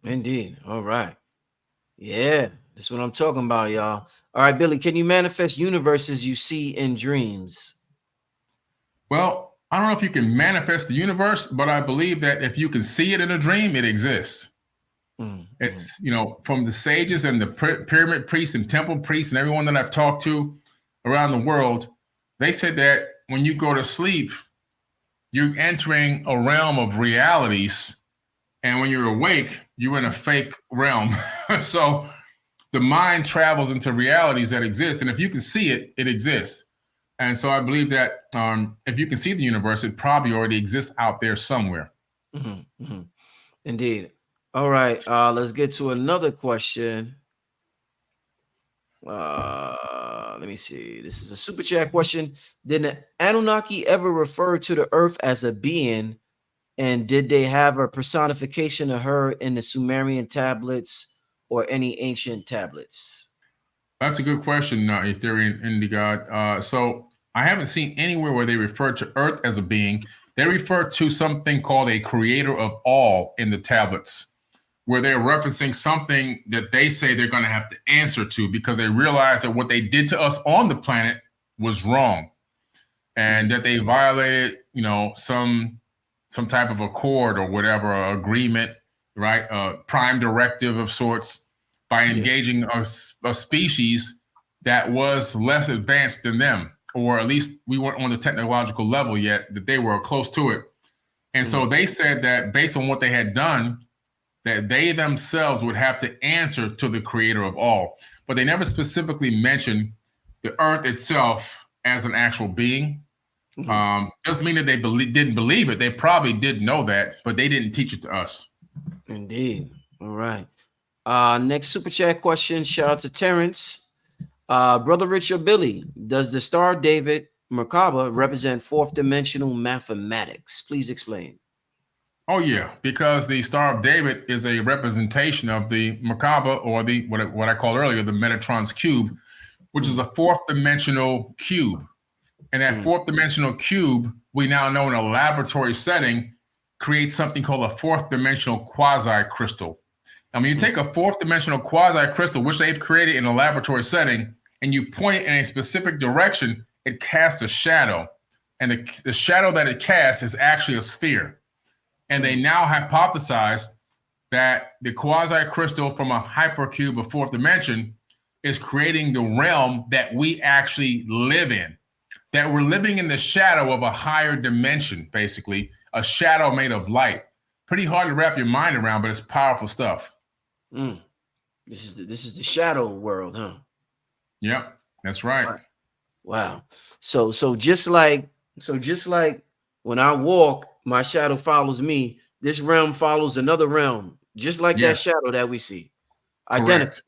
Indeed. All right. Yeah, that's what I'm talking about, y'all. All right, Billy, can you manifest universes you see in dreams? Well, I don't know if you can manifest the universe, but I believe that if you can see it in a dream, it exists. It's, from the sages and the pyramid priests and temple priests and everyone that I've talked to around the world, they said that when you go to sleep, you're entering a realm of realities. And when you're awake, you're in a fake realm. So the mind travels into realities that exist. And if you can see it, it exists. And so I believe that if you can see the universe, it probably already exists out there somewhere. Indeed. All right. Let's get to another question. Let me see. This is a super chat question. Did the Anunnaki ever refer to the earth as a being? And did they have a personification of her in the Sumerian tablets or any ancient tablets? That's a good question, Ethereum Indigod. So I haven't seen anywhere where they refer to Earth as a being. They refer to something called a creator of all in the tablets, where they're referencing something that they say they're going to have to answer to because they realize that what they did to us on the planet was wrong, and that they violated, some type of accord or whatever, agreement, right? Prime directive of sorts, by engaging a species that was less advanced than them, or at least we weren't on the technological level yet, that they were close to it. And so they said that based on what they had done, that they themselves would have to answer to the creator of all. But they never specifically mentioned the earth itself as an actual being. Doesn't mean that they didn't believe it. They probably did know that, but they didn't teach it to us. Indeed. All right. Next super chat question. Shout out to Terrence. Brother Rich or Billy, does the star David Merkaba represent fourth dimensional mathematics? Please explain. Oh yeah, because the Star of David is a representation of the Merkaba, or the what I called earlier, the Metatron's cube, which is a fourth dimensional cube. And that fourth dimensional cube, we now know in a laboratory setting, creates something called a fourth dimensional quasi crystal. And when you take a fourth dimensional quasi crystal, which they've created in a laboratory setting, and you point it in a specific direction, it casts a shadow. And the shadow that it casts is actually a sphere. And they now hypothesize that the quasi crystal from a hypercube of fourth dimension is creating the realm that we actually live in, that we're living in the shadow of a higher dimension, basically, a shadow made of light. Pretty hard to wrap your mind around, but it's powerful stuff. This is the shadow world, huh? Yep, that's right. Wow. So just like when I walk, my shadow follows me. This realm follows another realm, just like that shadow that we see. Identical.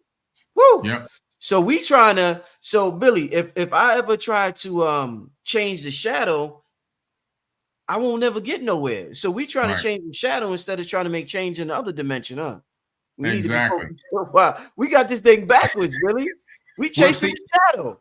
Woo. Yep. So Billy, if I ever try to change the shadow, I won't never get nowhere. So we try to change the shadow instead of trying to make change in the other dimension, huh? We need to be focused. Wow, we got this thing backwards, Billy. We chasing the shadow.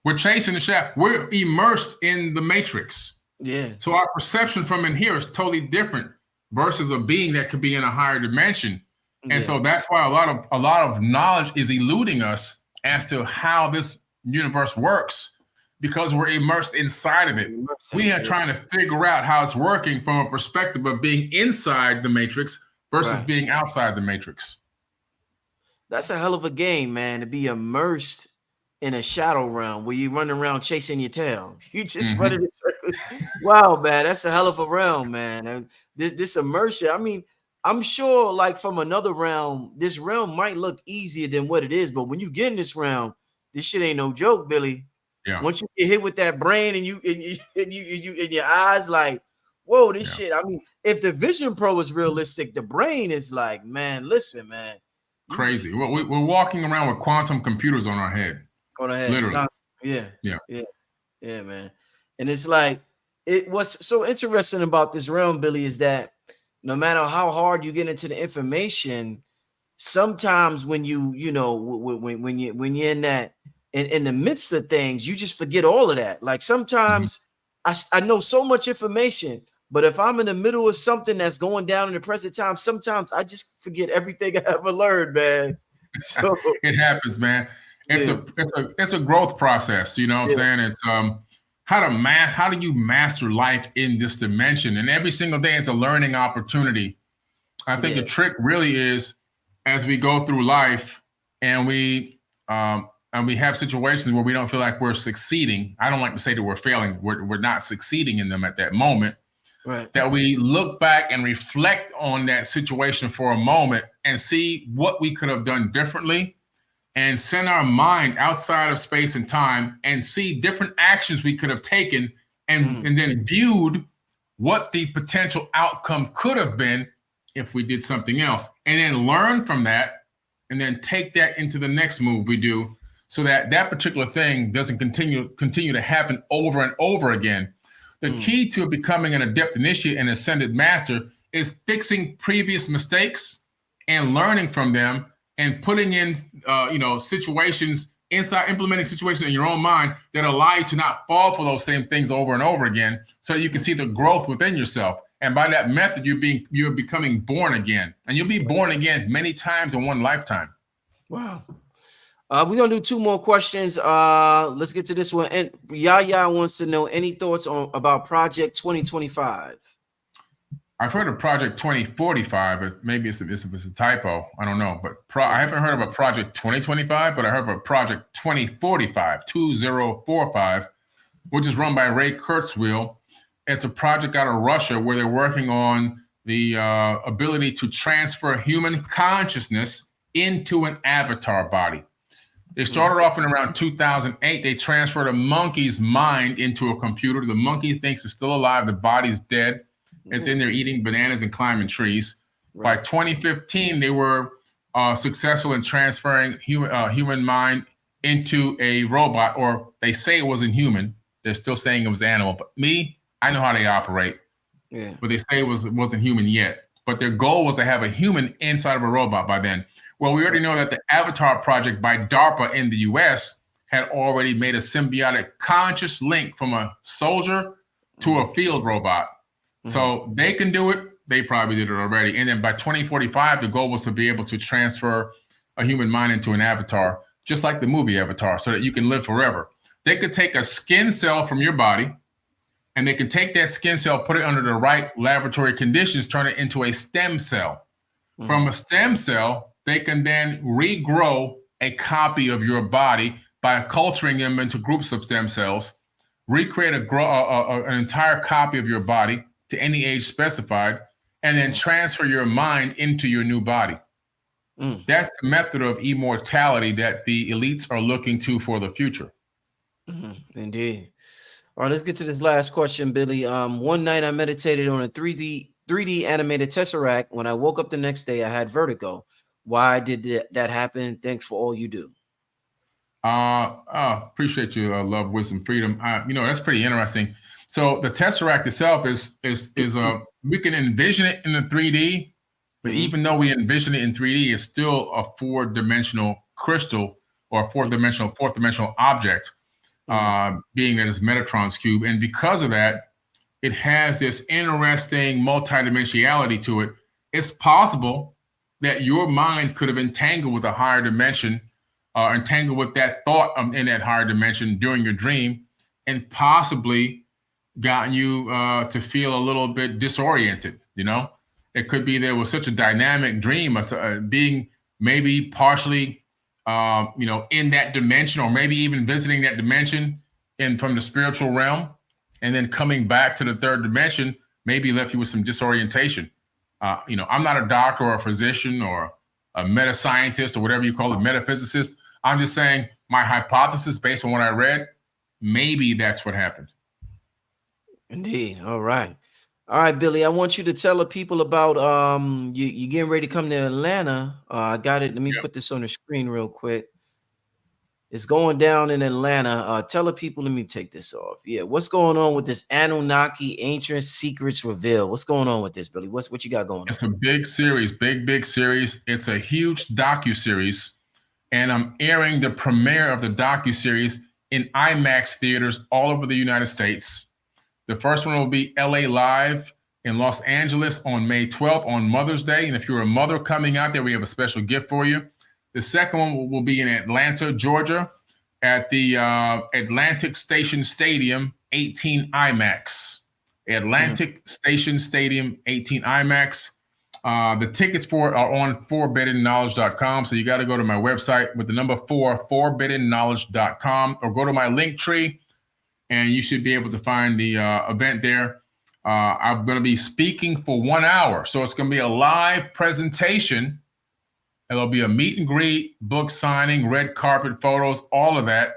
We're chasing the shadow. We're immersed in the matrix. Yeah. So our perception from in here is totally different versus a being that could be in a higher dimension. And so that's why a lot of knowledge is eluding us as to how this universe works, because we're immersed inside of it. We are trying to figure out how it's working from a perspective of being inside the matrix versus being outside the matrix. That's a hell of a game, man, to be immersed in a shadow realm where you run around chasing your tail. You just run in circles. Wow, man, that's a hell of a realm, man. And this immersion, I mean, I'm sure like from another realm, this realm might look easier than what it is, but when you get in this realm, this shit ain't no joke, Billy. Yeah. Once you get hit with that brain and you in your eyes, like, whoa, this shit. I mean, if the Vision Pro is realistic, the brain is like, man, listen, man. Crazy. We're walking around with quantum computers on our head. On our head. Literally. Yeah, man. And it's like, what's so interesting about this realm, Billy, is that no matter how hard you get into the information, sometimes when you know when you're in that in the midst of things, you just forget all of that. Like sometimes I know so much information, but if I'm in the middle of something that's going down in the present time, sometimes I just forget everything I ever learned, man. So It happens, man. yeah, It's a growth process. You know what I'm yeah, saying? It's how do you master life in this dimension? And every single day is a learning opportunity. I think the yeah, trick really is as we go through life and we have situations where we don't feel like we're succeeding. I don't like to say that we're failing. We're not succeeding in them at that moment. right. That we look back and reflect on that situation for a moment and see what we could have done differently and send our mind outside of space and time and see different actions we could have taken and then viewed what the potential outcome could have been if we did something else, and then learn from that and then take that into the next move we do so that that particular thing doesn't continue to happen over and over again. The key to becoming an adept initiate and ascended master is fixing previous mistakes and learning from them and putting in situations implementing situations in your own mind that allow you to not fall for those same things over and over again, so that you can see the growth within yourself. And by that method, you're becoming born again, and you'll be born again many times in one lifetime. Wow. We're gonna do two more questions. Let's get to this one. And Yaya wants to know any thoughts about Project 2025. I've heard of Project 2045, but maybe it's a typo. I don't know. But I haven't heard of a Project 2025, but I heard of a Project 2045, which is run by Ray Kurzweil. It's a project out of Russia where they're working on the ability to transfer human consciousness into an avatar body. They started off in around 2008. They transferred a monkey's mind into a computer. The monkey thinks it's still alive. The body's dead. It's in there eating bananas and climbing trees. Right. By 2015, they were successful in transferring human mind into a robot, or they say it wasn't human. They're still saying it was animal. But I know how they operate. Yeah. But they say it wasn't human yet. But their goal was to have a human inside of a robot by then. Well, we already know that the Avatar project by DARPA in the US had already made a symbiotic conscious link from a soldier to a field robot. So they can do it. They probably did it already. And then by 2045, the goal was to be able to transfer a human mind into an avatar, just like the movie Avatar, so that you can live forever. They could take a skin cell from your body, and they can take that skin cell, put it under the right laboratory conditions, turn it into a stem cell. From a stem cell, they can then regrow a copy of your body by culturing them into groups of stem cells, recreate an entire copy of your body to any age specified, and then transfer your mind into your new body. That's the method of immortality that the elites are looking to for the future. Indeed. All right, let's get to this last question, Billy. One night I meditated on a 3D animated Tesseract. When I woke up the next day, I had vertigo. Why did that happen? Thanks for all you do. Appreciate you, love, wisdom, freedom. That's pretty interesting. So the Tesseract itself is we can envision it in the 3D, but even though we envision it in 3D, it's still a four-dimensional crystal or fourth dimensional object, being that it's Metatron's cube. And because of that, it has this interesting multidimensionality to it. It's possible that your mind could have entangled with a higher dimension, entangled with that thought in that higher dimension during your dream, and possibly gotten you to feel a little bit disoriented. It could be there was such a dynamic dream, being maybe partially, in that dimension, or maybe even visiting that dimension from the spiritual realm, and then coming back to the third dimension, maybe left you with some disorientation. I'm not a doctor or a physician or a meta scientist or whatever you call it, metaphysicist. I'm just saying my hypothesis based on what I read, maybe that's what happened. Indeed. All right, Billy. I want you to tell the people about you getting ready to come to Atlanta. I got it. Let me put this on the screen real quick. is going down in Atlanta. Tell the people, let me take this off. Yeah, what's going on with this Anunnaki Ancient Secrets Reveal? What's going on with this, Billy? What you got going on? It's a big series, big series. It's a huge docu-series, and I'm airing the premiere of the docu-series in IMAX theaters all over the United States. The first one will be LA Live in Los Angeles on May 12th on Mother's Day. And if you're a mother coming out there, we have a special gift for you. The second one will be in Atlanta, Georgia, at the Atlantic Station Stadium 18 IMAX. Atlantic Station Stadium 18 IMAX. The tickets for it are on forbiddenknowledge.com. So you got to go to my website with the number 4, forbiddenknowledge.com, or go to my link tree, and you should be able to find the event there. I'm going to be speaking for 1 hour. So it's going to be a live presentation. There'll be a meet and greet, book signing, red carpet photos, all of that.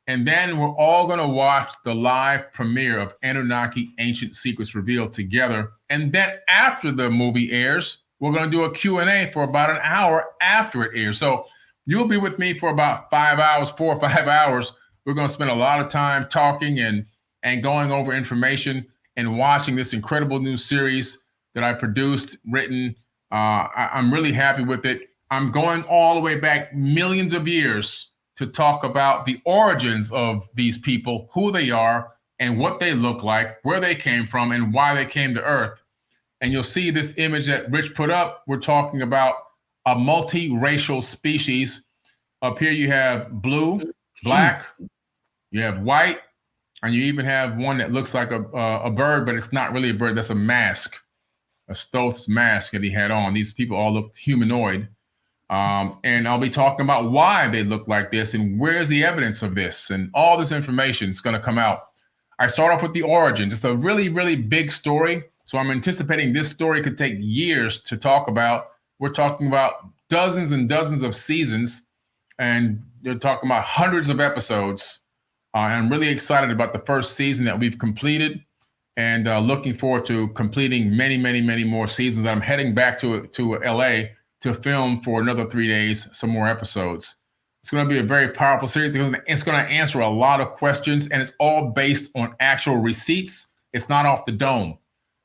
And then we're all going to watch the live premiere of Anunnaki Ancient Secrets Revealed together. And then after the movie airs, we're going to do a Q&A for about an hour after it airs. So you'll be with me for about 5 hours, 4 or 5 hours. We're going to spend a lot of time talking and going over information and watching this incredible new series that I produced, written. I'm really happy with it. I'm going all the way back millions of years to talk about the origins of these people, who they are, and what they look like, where they came from, and why they came to Earth. And you'll see this image that Rich put up. We're talking about a multiracial species. Up here you have blue, black, you have white, and you even have one that looks like a bird, but it's not really a bird. That's a mask, a Stoth's mask that he had on. These people all looked humanoid. And I'll be talking about why they look like this and where's the evidence of this, and all this information is going to come out. I start off with the origins. It's a really, really big story. So I'm anticipating this story could take years to talk about. We're talking about dozens and dozens of seasons, and they're talking about hundreds of episodes. I'm really excited about the first season that we've completed, and looking forward to completing many, many, many more seasons. I'm heading back to LA to film for another 3 days, some more episodes. It's going to be a very powerful series. It's going to answer a lot of questions, and it's all based on actual receipts. It's not off the dome.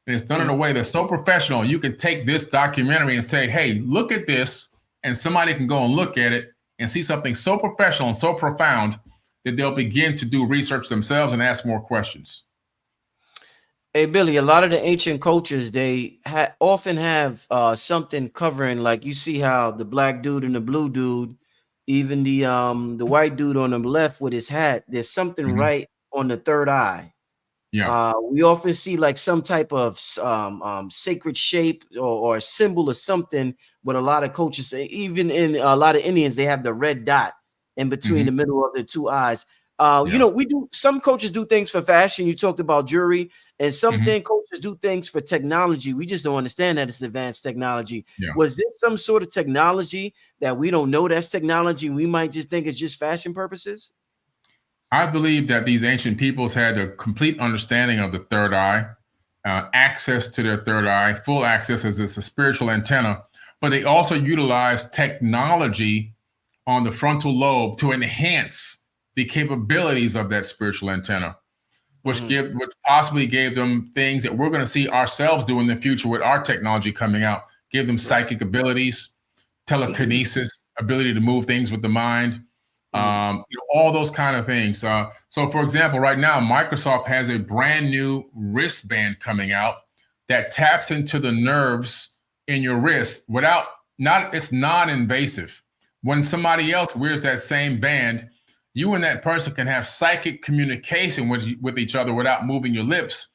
And it's done in a way that's so professional. You can take this documentary and say, hey, look at this, and somebody can go and look at it and see something so professional and so profound that they'll begin to do research themselves and ask more questions. Hey, Billy, a lot of the ancient cultures, they often have something covering, like you see how the black dude and the blue dude, even the white dude on the left with his hat, there's something right on the third eye. Yeah. We often see like some type of sacred shape or symbol or something. But a lot of cultures say, even in a lot of Indians, they have the red dot in between the middle of the two eyes. You know, some cultures do things for fashion. You talked about jewelry, and some cultures do things for technology. We just don't understand that it's advanced technology. Yeah. Was this some sort of technology that we don't know that's technology? We might just think it's just fashion purposes. I believe that these ancient peoples had a complete understanding of the third eye, access to their third eye, full access as it's a spiritual antenna, but they also utilized technology on the frontal lobe to enhance the capabilities of that spiritual antenna, which possibly gave them things that we're going to see ourselves do in the future with our technology coming out. Give them psychic abilities, telekinesis, ability to move things with the mind, all those kind of things. So for example, right now, Microsoft has a brand new wristband coming out that taps into the nerves in your wrist it's non-invasive. When somebody else wears that same band, you and that person can have psychic communication with each other without moving your lips,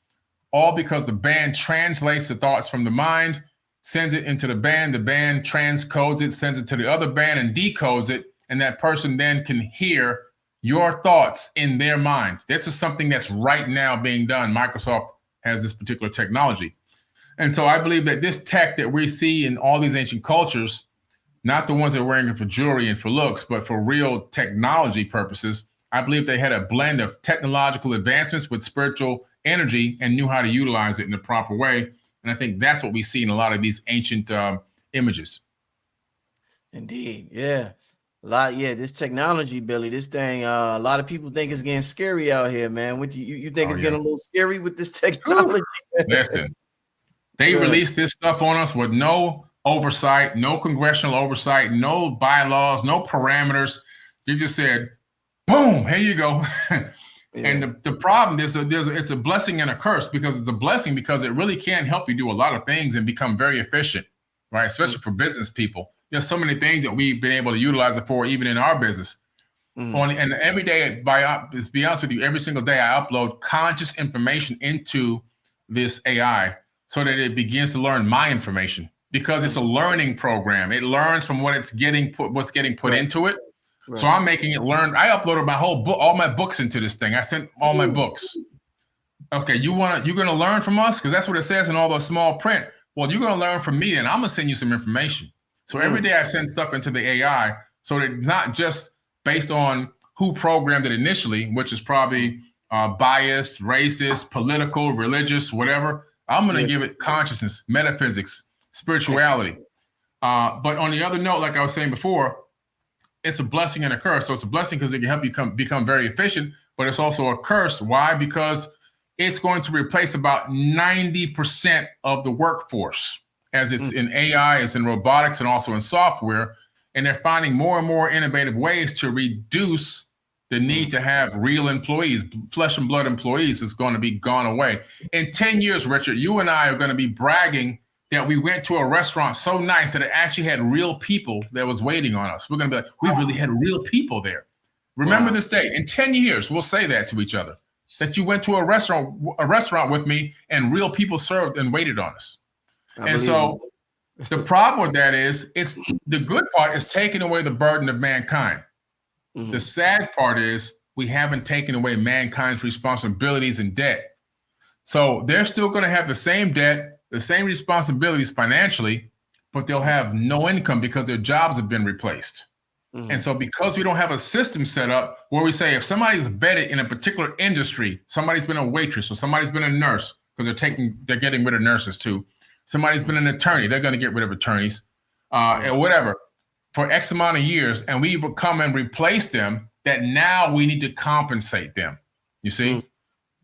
all because the band translates the thoughts from the mind, sends it into the band transcodes it, sends it to the other band and decodes it, and that person then can hear your thoughts in their mind. This is something that's right now being done. Microsoft has this particular technology. And so I believe that this tech that we see in all these ancient cultures, not the ones that are wearing it for jewelry and for looks, but for real technology purposes, I believe they had a blend of technological advancements with spiritual energy and knew how to utilize it in the proper way. And I think that's what we see in a lot of these ancient images. Indeed. Yeah. This technology, Billy, this thing, a lot of people think it's getting scary out here, man. What you think it's getting a little scary with this technology? Listen, they released this stuff on us with no oversight, no congressional oversight, no bylaws, no parameters. They just said, boom, here you go. And the problem is that it's a blessing and a curse, because it's a blessing because it really can help you do a lot of things and become very efficient, right? Especially for business people. There's so many things that we've been able to utilize it for, even in our business. And every day, to be honest with you, every single day I upload conscious information into this AI so that it begins to learn my information, because it's a learning program. It learns from what it's getting put into it. Right. So I'm making it learn. I uploaded my whole book, all my books into this thing. I sent all my books. Okay, you're going to learn from us? Because that's what it says in all the small print. Well, you're going to learn from me, and I'm going to send you some information. So every day I send stuff into the AI, so that it's not just based on who programmed it initially, which is probably biased, racist, political, religious, whatever. I'm going to give it consciousness, metaphysics, spirituality. But on the other note, like I was saying before, it's a blessing and a curse. So it's a blessing because it can help you become very efficient, but it's also a curse. Why? Because it's going to replace about 90% of the workforce, as it's in AI, it's in robotics, and also in software. And they're finding more and more innovative ways to reduce the need to have real employees. Flesh and blood employees is going to be gone away. In 10 years, Richard, you and I are going to be bragging that we went to a restaurant so nice that it actually had real people that was waiting on us. We're going to be like, we really had real people there. Remember this day. In 10 years, we'll say that to each other, that you went to a restaurant with me and real people served and waited on us. And so the problem with that is, it's the good part is taking away the burden of mankind. The sad part is we haven't taken away mankind's responsibilities and debt. So they're still going to have the same debt, the same responsibilities financially, but they'll have no income because their jobs have been replaced. And so because we don't have a system set up where we say, if somebody's vetted in a particular industry, somebody's been a waitress or somebody's been a nurse, because they're getting rid of nurses too. Somebody's been an attorney, they're going to get rid of attorneys, and whatever, for X amount of years, and we come and replace them, that now we need to compensate them, you see?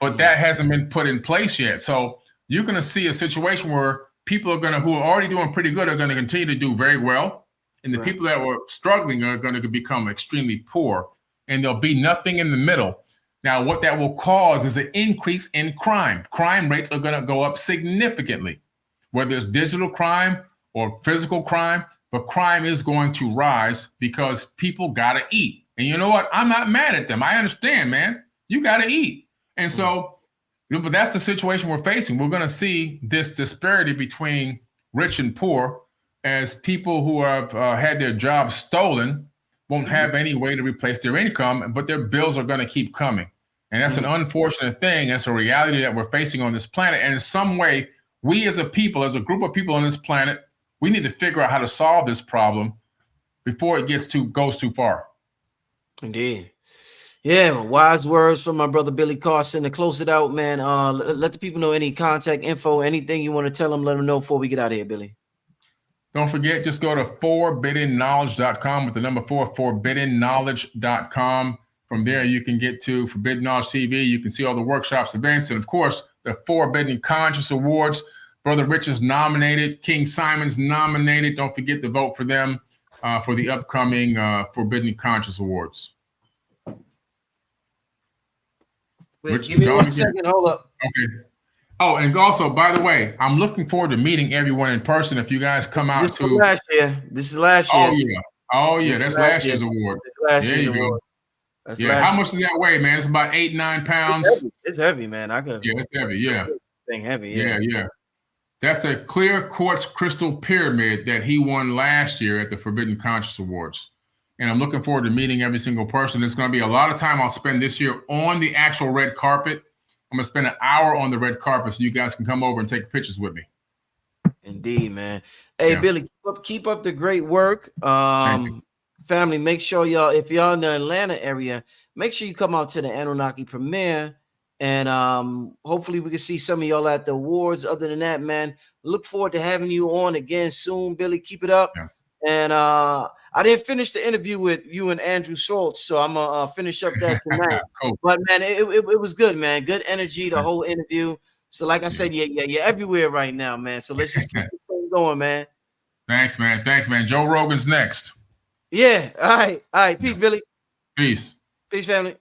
But that hasn't been put in place yet. So you're going to see a situation where people who are already doing pretty good are going to continue to do very well. And the people that were struggling are going to become extremely poor, and there'll be nothing in the middle. Now, what that will cause is an increase in crime. Crime rates are going to go up significantly, whether it's digital crime or physical crime, but crime is going to rise because people got to eat. And you know what? I'm not mad at them. I understand, man. You got to eat. And so, but that's the situation we're facing. We're going to see this disparity between rich and poor, as people who have had their jobs stolen won't have any way to replace their income, but their bills are going to keep coming. And that's an unfortunate thing. That's a reality that we're facing on this planet. And in some way, we as a people, as a group of people on this planet, we need to figure out how to solve this problem before it goes too far. Indeed. Yeah, wise words from my brother Billy Carson. To close it out, man, let the people know any contact info, anything you want to tell them, let them know before we get out of here, Billy. Don't forget, just go to forbiddenknowledge.com with the number 4, forbiddenknowledge.com. From there, you can get to Forbidden Knowledge TV. You can see all the workshops, events, and of course, the Forbidden Conscious Awards. Brother Rich is nominated. King Simon's nominated. Don't forget to vote for them for the upcoming Forbidden Conscious Awards. Wait, give me 1 second. Hold up. Okay. Oh, and also, by the way, I'm looking forward to meeting everyone in person. If you guys come out this is last year. This is last year. Oh yeah. That's last year's award. This is last year's award. How much does that weigh, man? It's about 8-9 pounds. It's heavy, man. It's heavy. Yeah. Thing heavy. Yeah. That's a clear quartz crystal pyramid that he won last year at the Forbidden Conscious Awards. And I'm looking forward to meeting every single person. There's going to be a lot of time I'll spend this year on the actual red carpet. I'm going to spend an hour on the red carpet so you guys can come over and take pictures with me. Indeed, man. Hey, Billy, keep up the great work. Family, make sure y'all, if y'all in the Atlanta area, make sure you come out to the Anunaki premiere. And hopefully we can see some of y'all at the awards. Other than that, man, look forward to having you on again soon, Billy. Keep it up. And I didn't finish the interview with you and Andrew Schultz, so I'm gonna finish up that tonight. Cool. But man, it was good, man. Good energy, the whole interview. So like I said, you're everywhere right now, man. So let's just keep this thing going, man. Thanks, man. Thanks, man. Joe Rogan's next. Yeah. All right. Peace, Billy. Peace. Peace, family.